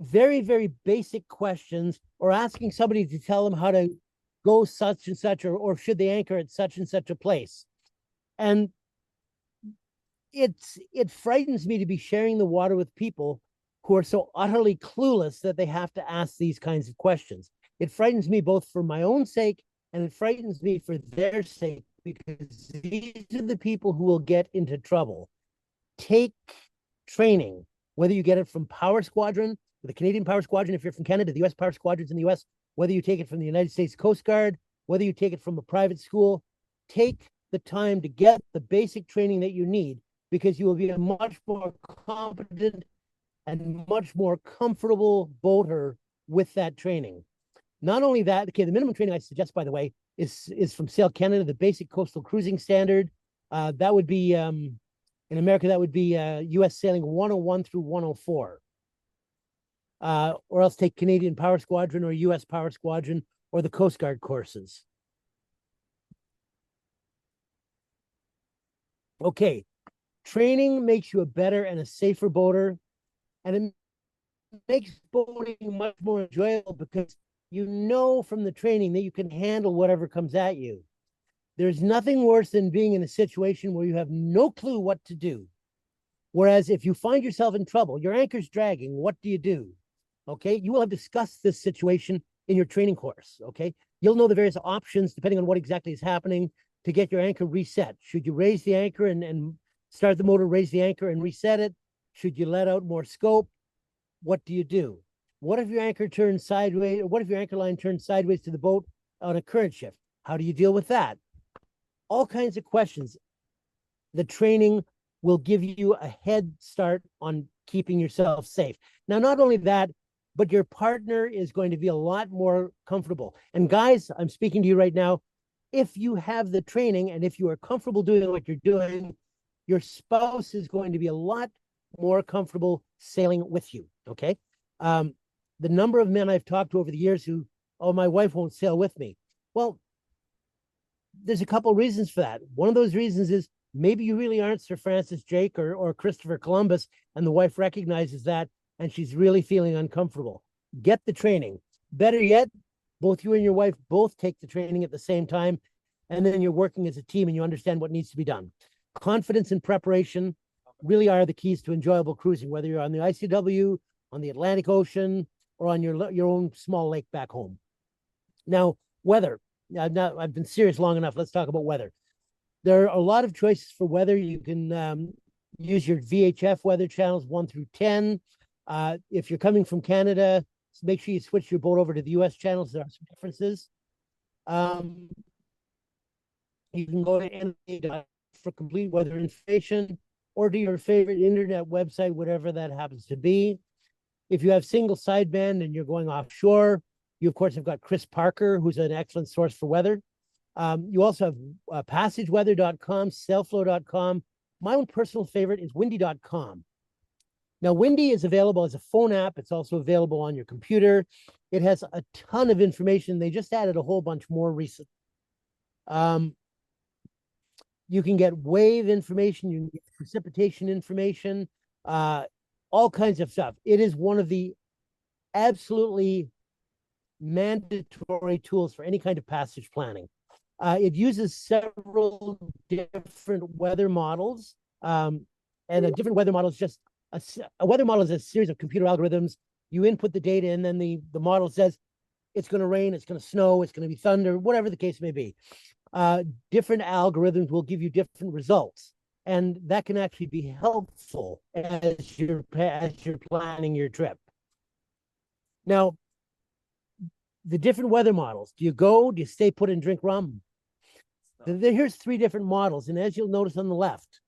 very, very basic questions, or asking somebody to tell them how to go such and such, or should they anchor at such and such a place. And it frightens me to be sharing the water with people who are so utterly clueless that they have to ask these kinds of questions. It frightens me both for my own sake And it frightens me for their sake because these are the people who will get into trouble. Take training, whether you get it from Power Squadron, the Canadian Power Squadron, if you're from Canada, the US Power Squadrons in the US, whether you take it from the United States Coast Guard, whether you take it from a private school, take the time to get the basic training that you need, because you will be a much more competent and much more comfortable boater with that training. Not only that, okay, the minimum training I suggest, by the way, is from Sail Canada, the basic coastal cruising standard. That would be, in America, that would be US Sailing 101 through 104. Or else take Canadian Power Squadron or US Power Squadron or the Coast Guard courses. Okay, training makes you a better and a safer boater, and it makes boating much more enjoyable because you know from the training that you can handle whatever comes at you. There's nothing worse than being in a situation where you have no clue what to do. Whereas if you find yourself in trouble, your anchor's dragging, what do you do? Okay, you will have discussed this situation in your training course. Okay, you'll know the various options depending on what exactly is happening to get your anchor reset. Should you raise the anchor and start the motor, raise the anchor and reset it? Should you let out more scope? What do you do? What if your anchor turns sideways? Or what if your anchor line turns sideways to the boat on a current shift? How do you deal with that? All kinds of questions. The training will give you a head start on keeping yourself safe. Now, not only that, but your partner is going to be a lot more comfortable. And guys, I'm speaking to you right now. If you have the training and if you are comfortable doing what you're doing, your spouse is going to be a lot more comfortable sailing with you. Okay. The number of men I've talked to over the years who, oh, my wife won't sail with me. Well, there's a couple of reasons for that. One of those reasons is maybe you really aren't Sir Francis Drake or Christopher Columbus, and the wife recognizes that, and she's really feeling uncomfortable. Get the training. Better yet, both you and your wife both take the training at the same time, and then you're working as a team and you understand what needs to be done. Confidence and preparation really are the keys to enjoyable cruising, whether you're on the ICW, on the Atlantic Ocean, or on your own small lake back home. Now, weather. I've been serious long enough. Let's talk about weather. There are a lot of choices for weather. You can use your VHF weather channels 1 through 10. If you're coming from Canada, make sure you switch your boat over to the US channels. There are some differences. You can go to NA for complete weather information, or to your favorite internet website, whatever that happens to be. If you have single sideband and you're going offshore, you, of course, have got Chris Parker, who's an excellent source for weather. You also have passageweather.com, sailflow.com. My own personal favorite is windy.com. Now, Windy is available as a phone app. It's also available on your computer. It has a ton of information. They just added a whole bunch more recently. You can get wave information. You can get precipitation information, all kinds of stuff. It is one of the absolutely mandatory tools for any kind of passage planning. It uses several different weather models, and a different weather model is just a weather model is a series of computer algorithms. You input the data, and then the model says it's going to rain, it's going to snow, it's going to be thunder, whatever the case may be. Different algorithms will give you different results, and that can actually be helpful as you're planning your trip. Now, the different weather models. Do you stay put and drink rum? Here's 3 different models, and as you'll notice on the left,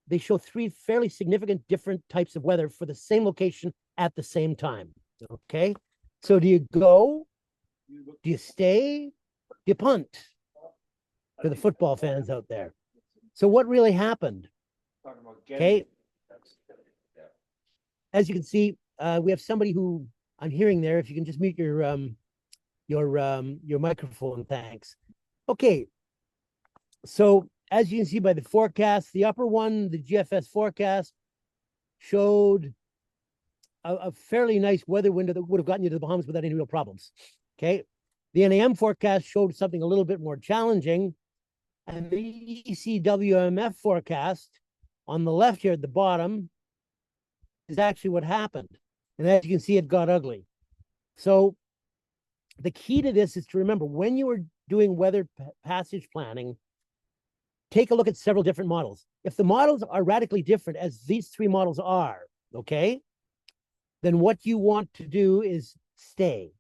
they show 3 fairly significant different types of weather for the same location at the same time. Okay, so do you go? Do you stay? Do you punt? For the football fans out there. So what really happened? Okay, as you can see, we have somebody who I'm hearing there. If you can just mute your microphone, thanks. Okay, so as you can see by the forecast, the upper one, the GFS forecast, showed a fairly nice weather window that would have gotten you to the Bahamas without any real problems. Okay, the NAM forecast showed something a little bit more challenging, and the ECWMF forecast on the left here at the bottom is actually what happened. And as you can see, it got ugly. So the key to this is to remember when you are doing weather passage planning, take a look at several different models. If the models are radically different, as these three models are, okay, then what you want to do is stay.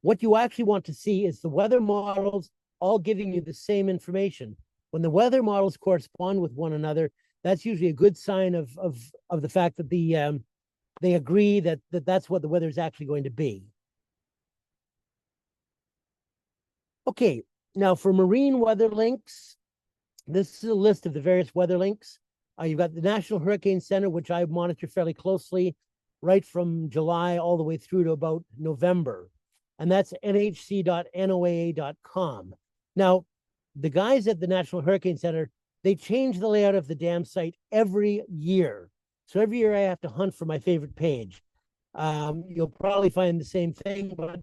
What you actually want to see is the weather models all giving you the same information. When the weather models correspond with one another, that's usually a good sign of the fact that they agree that that's what the weather is actually going to be. Okay, now for marine weather links, this is a list of the various weather links. You've got the National Hurricane Center, which I monitor fairly closely, right from July all the way through to about November. And that's nhc.noaa.com. Now, the guys at the National Hurricane Center, they change the layout of the dam site every year. So every year I have to hunt for my favorite page. You'll probably find the same thing, but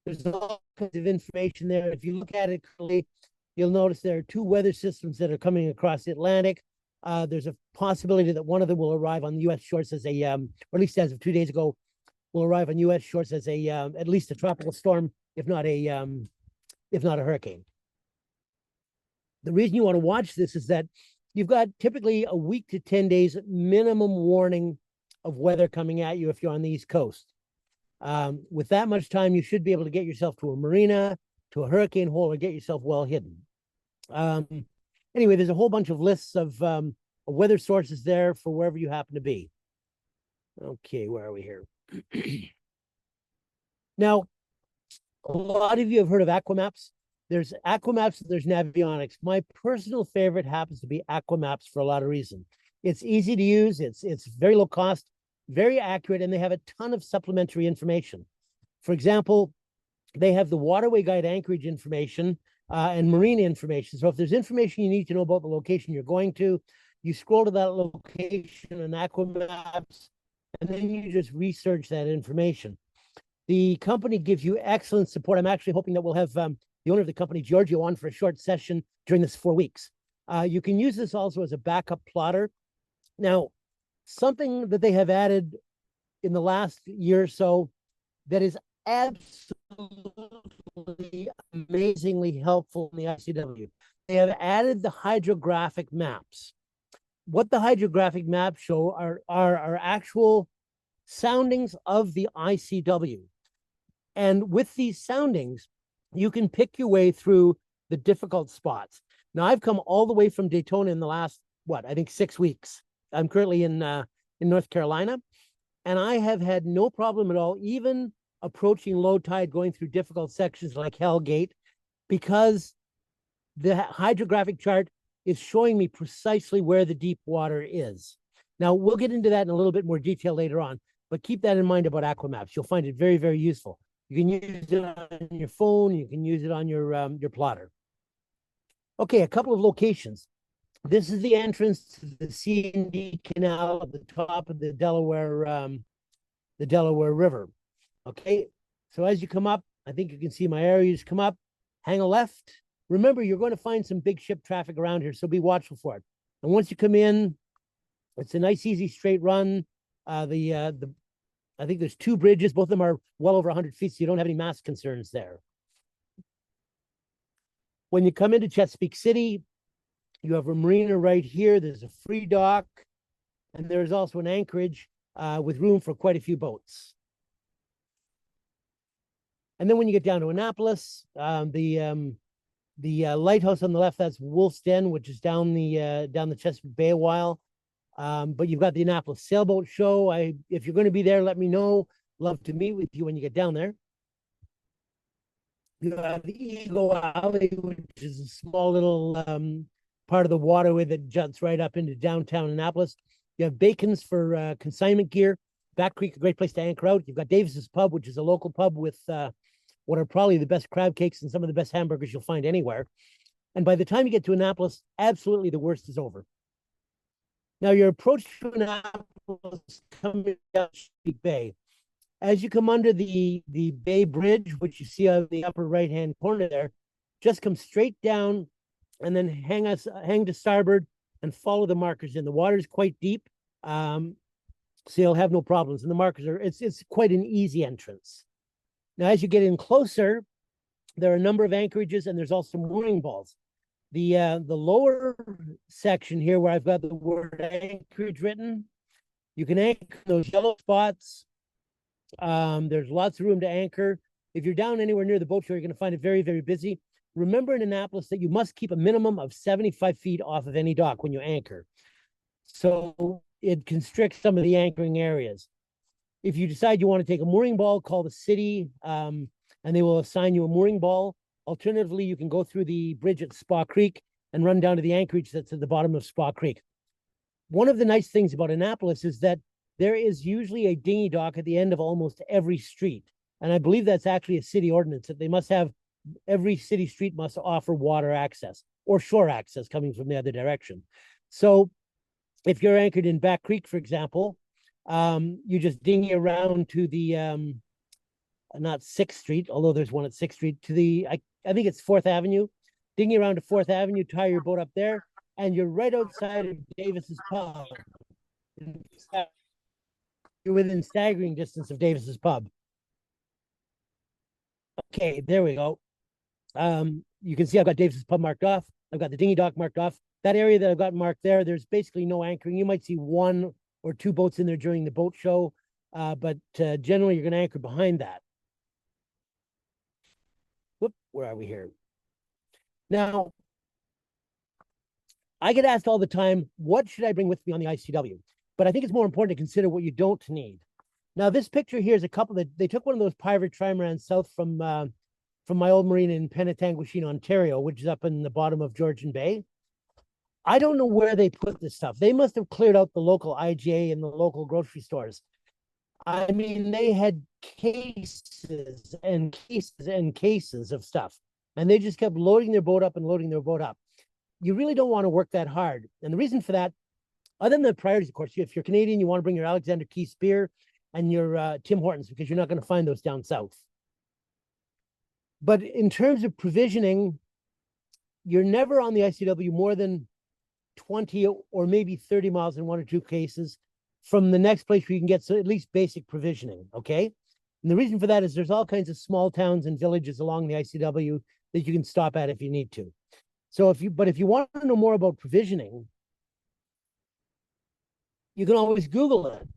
there's all kinds of information there. If you look at it clearly, you'll notice there are two weather systems that are coming across the Atlantic. There's a possibility that one of them will arrive on the U.S. shores as a, or at least as of 2 days ago, will arrive on U.S. shores as a, at least a tropical storm, if not a hurricane. The reason you want to watch this is that you've got typically a week to 10 days minimum warning of weather coming at you if you're on the East Coast. With that much time, you should be able to get yourself to a marina, to a hurricane hole, or get yourself well hidden. Anyway, there's a whole bunch of lists of weather sources there for wherever you happen to be. Okay, where are we here? Now, a lot of you have heard of Aquamaps. There's Aquamaps, there's Navionics. My personal favorite happens to be Aquamaps for a lot of reasons. It's easy to use, it's very low cost, very accurate, and they have a ton of supplementary information. For example, they have the waterway guide anchorage information and marine information. So if there's information you need to know about the location you're going to, you scroll to that location in Aquamaps, and then you just research that information. The company gives you excellent support. I'm actually hoping that we'll have the owner of the company, Giorgio, on for a short session during this 4 weeks. You can use this also as a backup plotter. Now, something that they have added in the last year or so that is absolutely amazingly helpful in the ICW. They have added the hydrographic maps. What the hydrographic maps show are actual soundings of the ICW. And with these soundings, you can pick your way through the difficult spots. Now, I've come all the way from Daytona in the last, I think 6 weeks. I'm currently in North Carolina, and I have had no problem at all, even approaching low tide, going through difficult sections like Hell Gate, because the hydrographic chart is showing me precisely where the deep water is. Now, we'll get into that in a little bit more detail later on, but keep that in mind about Aquamaps. You'll find it very, very useful. You can use it on your phone. You can use it on your plotter. Okay, a couple of locations. This is the entrance to the C&D Canal at the top of the Delaware River. Okay, so as you come up, I think you can see my arrow. You just come up, hang a left. Remember, you're going to find some big ship traffic around here, so be watchful for it. And once you come in, it's a nice, easy, straight run. I think there's 2 bridges. Both of them are well over 100 feet, so you don't have any mass concerns there. When you come into Chesapeake City, you have a marina right here. There's a free dock, and there's also an anchorage with room for quite a few boats. And then when you get down to Annapolis, the lighthouse on the left, that's Wolf's Den, which is down the Chesapeake Bay a while. But you've got the Annapolis Sailboat Show. If you're going to be there, let me know. Love to meet with you when you get down there. You have the Eagle Alley, which is a small little part of the waterway that juts right up into downtown Annapolis. You have Bacon's for consignment gear. Back Creek, a great place to anchor out. You've got Davis's Pub, which is a local pub with what are probably the best crab cakes and some of the best hamburgers you'll find anywhere. And by the time you get to Annapolis, absolutely the worst is over. Now, your approach to Annapolis coming down Chesapeake Bay. As you come under the Bay Bridge, which you see on the upper right-hand corner there, just come straight down and then hang to starboard and follow the markers in. The water is quite deep, so you'll have no problems. And the markers it's quite an easy entrance. Now, as you get in closer, There are a number of anchorages, and there's also mooring balls. The lower section here where I've got the word anchorage written, you can anchor those yellow spots. There's lots of room to anchor. If you're down anywhere near the boat show, you're going to find it very, very busy. Remember in Annapolis that you must keep a minimum of 75 feet off of any dock when you anchor. So it constricts some of the anchoring areas. If you decide you want to take a mooring ball, call the city, and they will assign you a mooring ball. Alternatively, you can go through the bridge at Spa Creek and run down to the anchorage that's at the bottom of Spa Creek. One of the nice things about Annapolis is that there is usually a dinghy dock at the end of almost every street. And I believe that's actually a city ordinance, that they must have, every city street must offer water access or shore access coming from the other direction. So if you're anchored in Back Creek, for example, you just dinghy around to the, not 6th Street, although there's one at 6th Street, to the, I think it's 4th Avenue. Dinghy around to 4th Avenue, tie your boat up there, and you're right outside of Davis's Pub. You're within staggering distance of Davis's Pub. Okay, there we go. You can see I've got Davis's Pub marked off. I've got the dinghy dock marked off. That area that I've got marked there, there's basically no anchoring. You might see 1 or 2 boats in there during the boat show, but generally you're going to anchor behind that. Whoop, where are we here? Now, I get asked all the time, what should I bring with me on the ICW? But I think it's more important to consider what you don't need. Now, this picture here is a couple that they took one of those private trimarans south from my old marina in Penetanguishene, Ontario, which is up in the bottom of Georgian Bay. I don't know where they put this stuff. They must have cleared out the local IGA and the local grocery stores. I mean, they had cases and cases and cases of stuff, and they just kept loading their boat up and loading their boat up. You really don't want to work that hard. And the reason for that, other than the priorities, of course, if you're Canadian, you want to bring your Alexander Key Spear and your Tim Hortons, because you're not going to find those down south. But in terms of provisioning, you're never on the ICW more than 20 or maybe 30 miles in 1 or 2 cases from the next place where you can get at least basic provisioning, okay? And the reason for that is there's all kinds of small towns and villages along the ICW that you can stop at if you need to. So if you want to know more about provisioning, you can always Google it.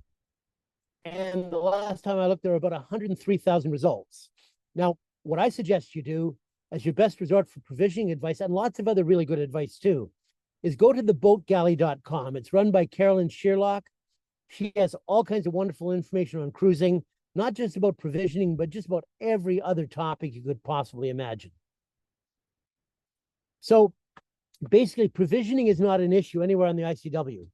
And the last time I looked, there were about 103,000 results. Now, what I suggest you do as your best resort for provisioning advice, and lots of other really good advice too, is go to theboatgalley.com. It's run by Carolyn Shearlock. She has all kinds of wonderful information on cruising, not just about provisioning, but just about every other topic you could possibly imagine. So basically, provisioning is not an issue anywhere on the ICW.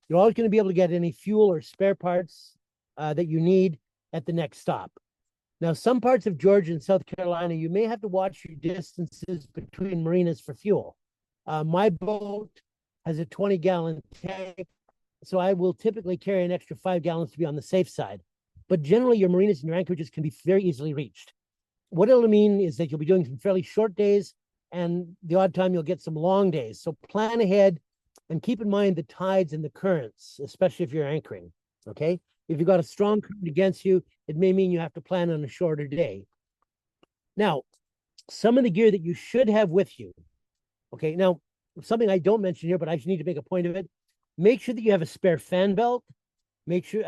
You're always going to be able to get any fuel or spare parts that you need at the next stop. Now, some parts of Georgia and South Carolina, you may have to watch your distances between marinas for fuel. My boat has a 20-gallon tank, so I will typically carry an extra 5 gallons to be on the safe side. But generally, your marinas and your anchorages can be very easily reached. What it'll mean is that you'll be doing some fairly short days, and the odd time you'll get some long days. So plan ahead and keep in mind the tides and the currents, especially if you're anchoring, okay? If you've got a strong current against you, it may mean you have to plan on a shorter day. Now, some of the gear that you should have with you, okay? Now, something I don't mention here, but I just need to make a point of it. Make sure that you have a spare fan belt. Make sure,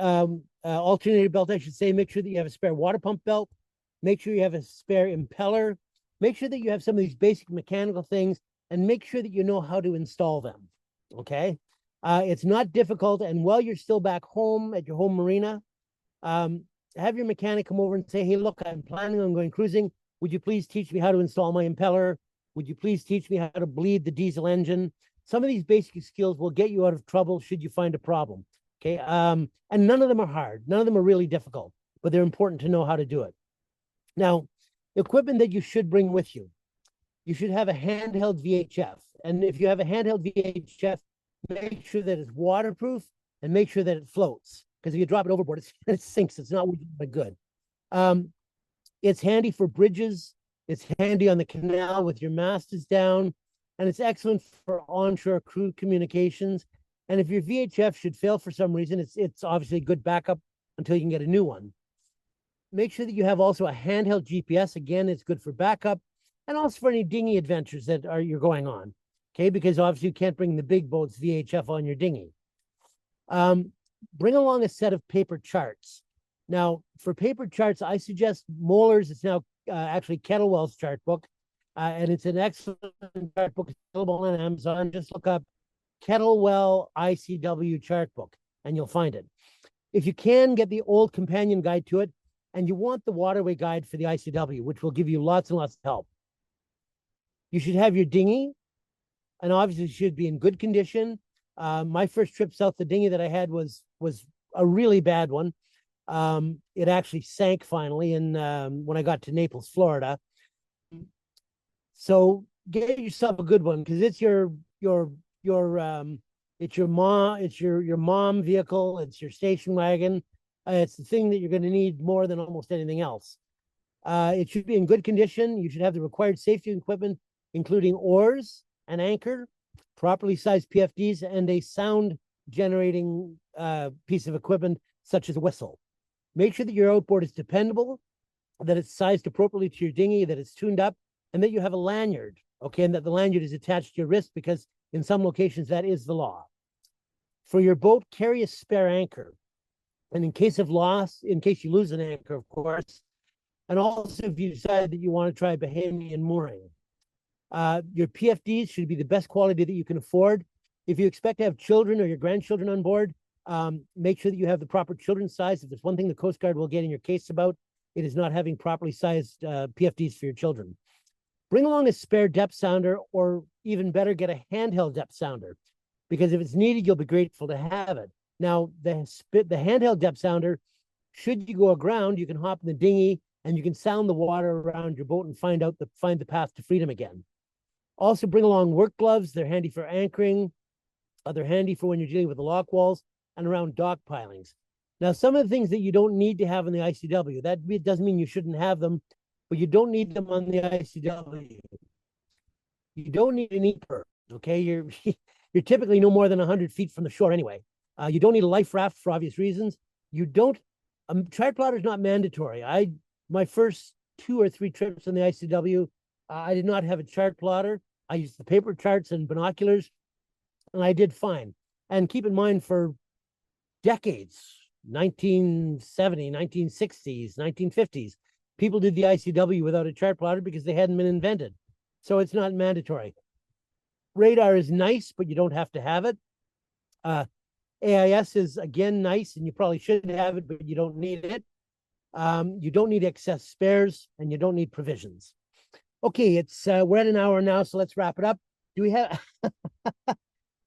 alternator belt, I should say. Make sure that you have a spare water pump belt. Make sure you have a spare impeller. Make sure that you have some of these basic mechanical things, and make sure that you know how to install them, okay? It's not difficult, and while you're still back home at your home marina, have your mechanic come over and say, hey, look, I'm planning on going cruising. Would you please teach me how to install my impeller? Would you please teach me how to bleed the diesel engine? Some of these basic skills will get you out of trouble should you find a problem, okay? And none of them are hard. None of them are really difficult, but they're important to know how to do it. Now, equipment that you should bring with you. You should have a handheld VHF. And if you have a handheld VHF, make sure that it's waterproof and make sure that it floats. Because if you drop it overboard, it sinks. It's not good. It's handy for bridges. It's handy on the canal with your mast is down. And it's excellent for onshore crew communications. And if your VHF should fail for some reason, it's obviously a good backup until you can get a new one. Make sure that you have also a handheld GPS. Again, it's good for backup. and also for any dinghy adventures that you're going on. Okay, because obviously you can't bring the big boats VHF on your dinghy. Bring along a set of paper charts. Now, for paper charts, I suggest Moeller's. It's now actually Kettlewell's chart book, and it's an excellent chart book available on Amazon. Just look up Kettlewell ICW chart book, and you'll find it. If you can, get the old companion guide to it, and you want the waterway guide for the ICW, which will give you lots and lots of help. You should have your dinghy, and obviously should be in good condition. My first trip south, the dinghy that I had was a really bad one. It actually sank finally, and when I got to Naples, Florida. So get yourself a good one, because it's your mom vehicle. It's your station wagon. It's the thing that you're going to need more than almost anything else. It should be in good condition. You should have the required safety equipment, including oars, an anchor, properly sized PFDs, and a sound generating piece of equipment such as a whistle. Make sure that your outboard is dependable, that it's sized appropriately to your dinghy, that it's tuned up, and that you have a lanyard, okay, and that the lanyard is attached to your wrist, because in some locations that is the law. For your boat, carry a spare anchor. And in case of loss, in case you lose an anchor, of course, and also if you decide that you want to try Bahamian mooring. Your PFDs should be the best quality that you can afford. If you expect to have children or your grandchildren on board, make sure that you have the proper children's size. If there's one thing the Coast Guard will get in your case about, it is not having properly sized PFDs for your children. Bring along a spare depth sounder, or even better, get a handheld depth sounder, because if it's needed, you'll be grateful to have it. Now, the handheld depth sounder, should you go aground, you can hop in the dinghy and you can sound the water around your boat and find the path to freedom again. Also, bring along work gloves. They're handy for anchoring. They're handy for when you're dealing with the lock walls and around dock pilings. Now, some of the things that you don't need to have in the ICW, that doesn't mean you shouldn't have them, but you don't need them on the ICW. You don't need an EPIRB, okay? You're typically no more than 100 feet from the shore anyway. You don't need a life raft for obvious reasons. You don't, chart plotter is not mandatory. My first 2 or 3 trips on the ICW, I did not have a chart plotter. I used the paper charts and binoculars, and I did fine. And keep in mind, for decades, 1970, 1960s, 1950s, people did the ICW without a chart plotter because they hadn't been invented. So it's not mandatory. Radar is nice, but you don't have to have it. AIS is, again, nice, and you probably should have it, but you don't need it. You don't need excess spares, and you don't need provisions. Okay, we're at an hour now, so let's wrap it up. Do we have...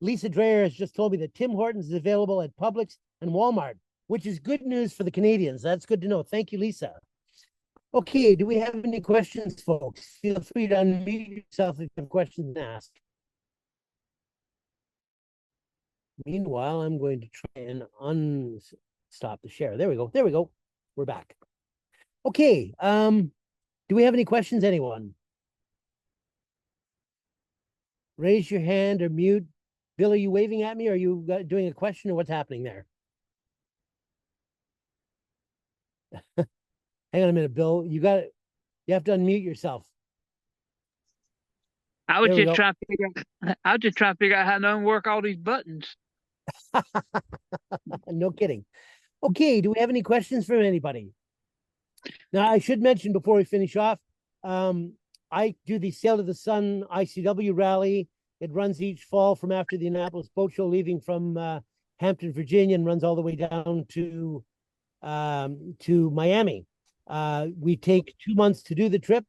Lisa Dreyer has just told me that Tim Hortons is available at Publix and Walmart, which is good news for the Canadians. That's good to know. Thank you, Lisa. Okay, do we have any questions, folks? Feel free to unmute yourself if you have questions to ask. Meanwhile, I'm going to try and unstop the share. There we go. There we go. We're back. Okay. Do we have any questions, anyone? Raise your hand or mute. Bill, are you waving at me? Or are you doing a question, or what's happening there? Hang on a minute, Bill. You have to unmute yourself. I was just trying to figure out how to unwork all these buttons. No kidding. Okay, do we have any questions from anybody? Now, I should mention before we finish off, I do the Sail to the Sun ICW rally. It runs each fall from after the Annapolis Boat Show, leaving from Hampton, Virginia, and runs all the way down to Miami. We take 2 months to do the trip.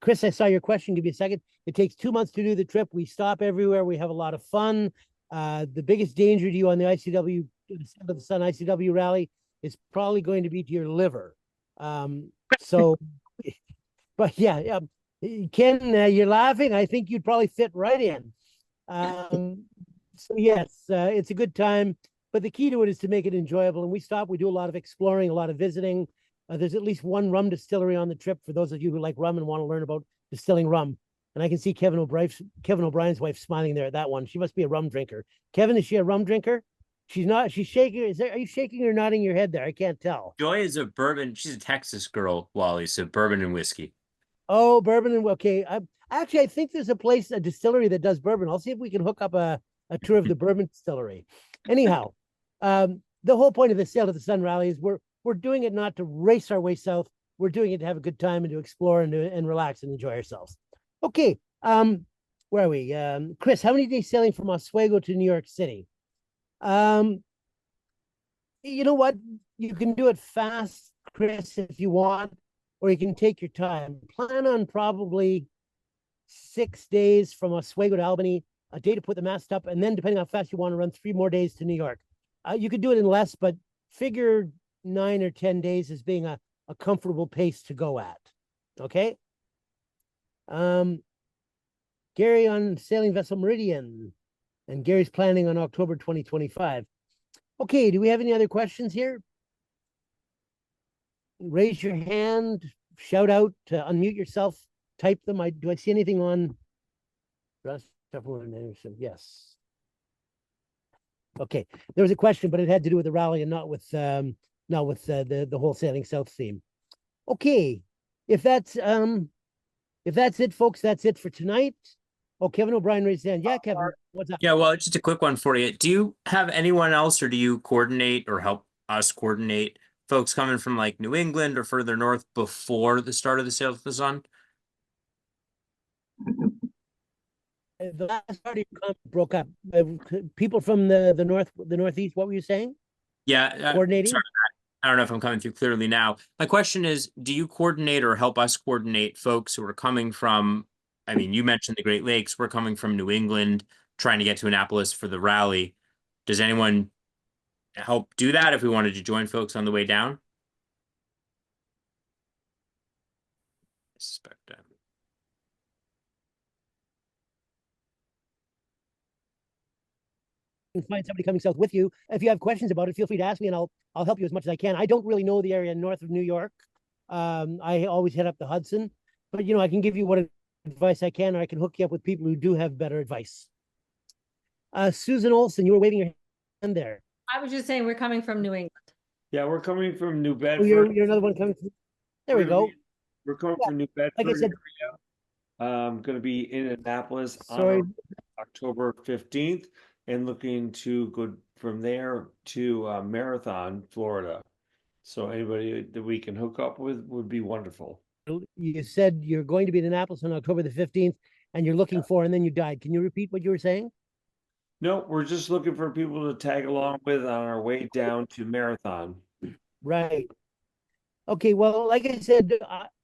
Chris, I saw your question. Give me a second. It takes 2 months to do the trip. We stop everywhere. We have a lot of fun. The biggest danger to you on the ICW, the Sail to the Sun ICW rally, is probably going to be to your liver. But yeah, Ken, you're laughing. I think you'd probably fit right in. So yes, it's a good time, but the key to it is to make it enjoyable. And we do a lot of exploring, a lot of visiting. There's at least one rum distillery on the trip for those of you who like rum and want to learn about distilling rum. And I can see Kevin O'Brien's wife smiling there at that one. She must be a rum drinker. Kevin, is she a rum drinker? She's not. She's shaking. Are you shaking or nodding your head there? I can't tell. Joy is a bourbon. She's a Texas girl, Wally. So bourbon and whiskey. Oh, bourbon and okay. I think there's a place, a distillery that does bourbon. I'll see if we can hook up a tour of the bourbon distillery. Anyhow, the whole point of the Sail to the Sun rally is we're doing it not to race our way south. We're doing it to have a good time and to explore and relax and enjoy ourselves. Okay. Where are we? Chris, how many days sailing from Oswego to New York City? You know what? You can do it fast, Chris, if you want, or you can take your time. Plan on probably 6 days from Oswego to Albany, a day to put the mast up, and then depending how fast you want to run, 3 more days to New York. You could do it in less, but figure 9 or 10 days as being a comfortable pace to go at. Okay. Gary on sailing vessel Meridian, and Gary's planning on October 2025. Okay, do we have any other questions here? Raise your hand, shout out, unmute yourself, type them. Do I see anything on? Yes. Okay, there was a question, but it had to do with the rally and not with the whole sailing south theme. Okay, if that's it, folks, that's it for tonight. Oh, Kevin O'Brien raised his hand. Yeah, Kevin, what's up? Yeah, well, just a quick one for you. Do you have anyone else, or do you coordinate or help us coordinate folks coming from like New England or further north before the start of the Sail to the Sun? The last part of your comment broke up. People from the northeast. What were you saying? Yeah, Coordinating. sorry, I don't know if I'm coming through clearly now. My question is, do you coordinate or help us coordinate folks who are coming from? I mean, you mentioned the Great Lakes. We're coming from New England, trying to get to Annapolis for the rally. Does anyone help do that if we wanted to join folks on the way down? I suspect that. Find somebody coming south with you. If you have questions about it, feel free to ask me, and I'll help you as much as I can. I don't really know the area north of New York. I always head up the Hudson, but I can give you what advice I can, or I can hook you up with people who do have better advice. Susan Olson, you were waving your hand there. I was just saying we're coming from New England. Yeah, we're coming from New Oh, Bedford. you're another one coming from. There we go. We're coming from New Bedford. Like I said, going to be in Annapolis sorry. on October 15th and looking to go from there to Marathon, Florida. So anybody that we can hook up with would be wonderful. You said you're going to be in Annapolis on October the 15th, and you're looking for, and then you died. Can you repeat what you were saying? No, we're just looking for people to tag along with on our way down to Marathon. Right. Okay, well, like I said,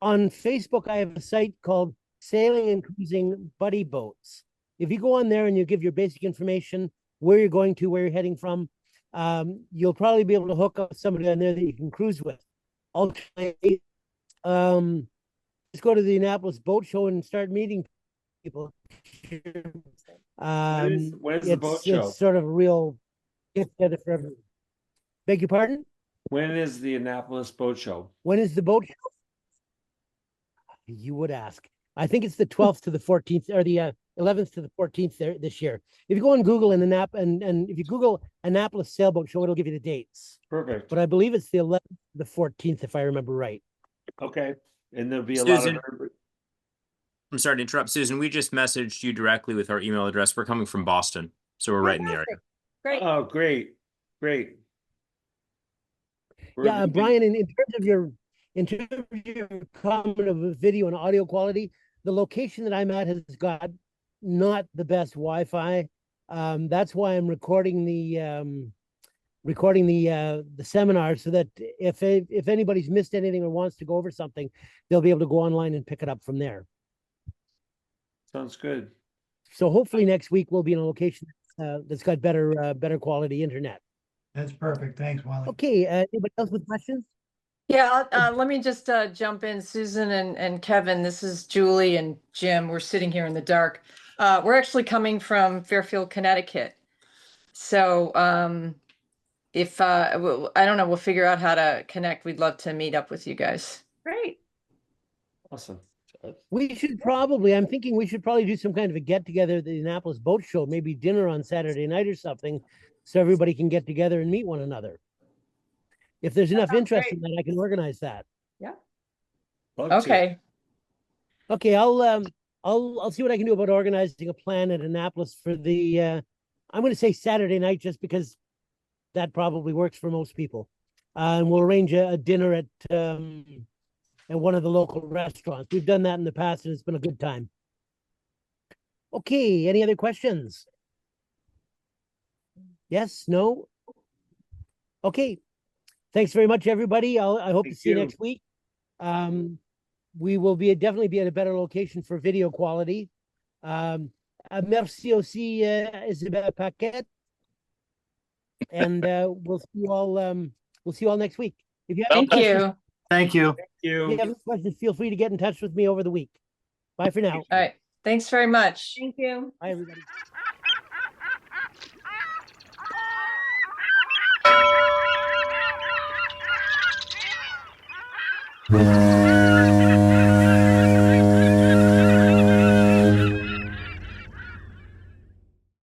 on Facebook, I have a site called Sailing and Cruising Buddy Boats. If you go on there and you give your basic information, where you're going to, where you're heading from, you'll probably be able to hook up somebody on there that you can cruise with. Ultimately, let's go to the Annapolis Boat Show and start meeting people. When's the boat show? It's sort of a real gift for everyone. Beg your pardon? When is the Annapolis Boat Show? When is the boat show? You would ask. I think it's the 12th to the 14th, or the 11th to the 14th there this year. If you go on Google and if you Google Annapolis Sailboat Show, it'll give you the dates. Perfect. But I believe it's the 11th to the 14th, if I remember right. Okay. And there'll be a Susan, lot of. I'm sorry to interrupt, Susan. We just messaged you directly with our email address. We're coming from Boston, so we're right in the area. Great. Oh, great. Great. Yeah, Brian, in terms of your comment of video and audio quality, the location that I'm at has got not the best Wi-Fi. That's why I'm recording the seminar, so that if anybody's missed anything or wants to go over something, they'll be able to go online and pick it up from there. Sounds good. So hopefully next week we'll be in a location that's got better quality internet. That's perfect. Thanks, Wally. Okay, anybody else with questions? Yeah, let me just jump in, Susan and Kevin. This is Julie and Jim. We're sitting here in the dark. We're actually coming from Fairfield, Connecticut. So if I don't know, we'll figure out how to connect. We'd love to meet up with you guys. Great. Awesome. I'm thinking we should probably do some kind of a get together at the Annapolis Boat Show, maybe dinner on Saturday night or something, so everybody can get together and meet one another. If there's enough sounds interest great. in that, I can organize that. Love to. Okay, Okay, I'll see what I can do about organizing a plan at Annapolis for the I'm going to say Saturday night just because that probably works for most people. And we'll arrange a dinner at one of the local restaurants. We've done that in the past and it's been a good time. Okay, any other questions? Yes, no? Okay. Thanks very much, everybody. I hope to Thank see you you. next week. We will definitely be at a better location for video quality. Merci aussi, Isabelle Paquette. And we'll see you all next week. If you have any thank questions, you. Thank you. Thank if you you. have any questions, feel free to get in touch with me over the week. Bye for now. All right, thanks very much. Thank you. Bye, everybody. Yeah.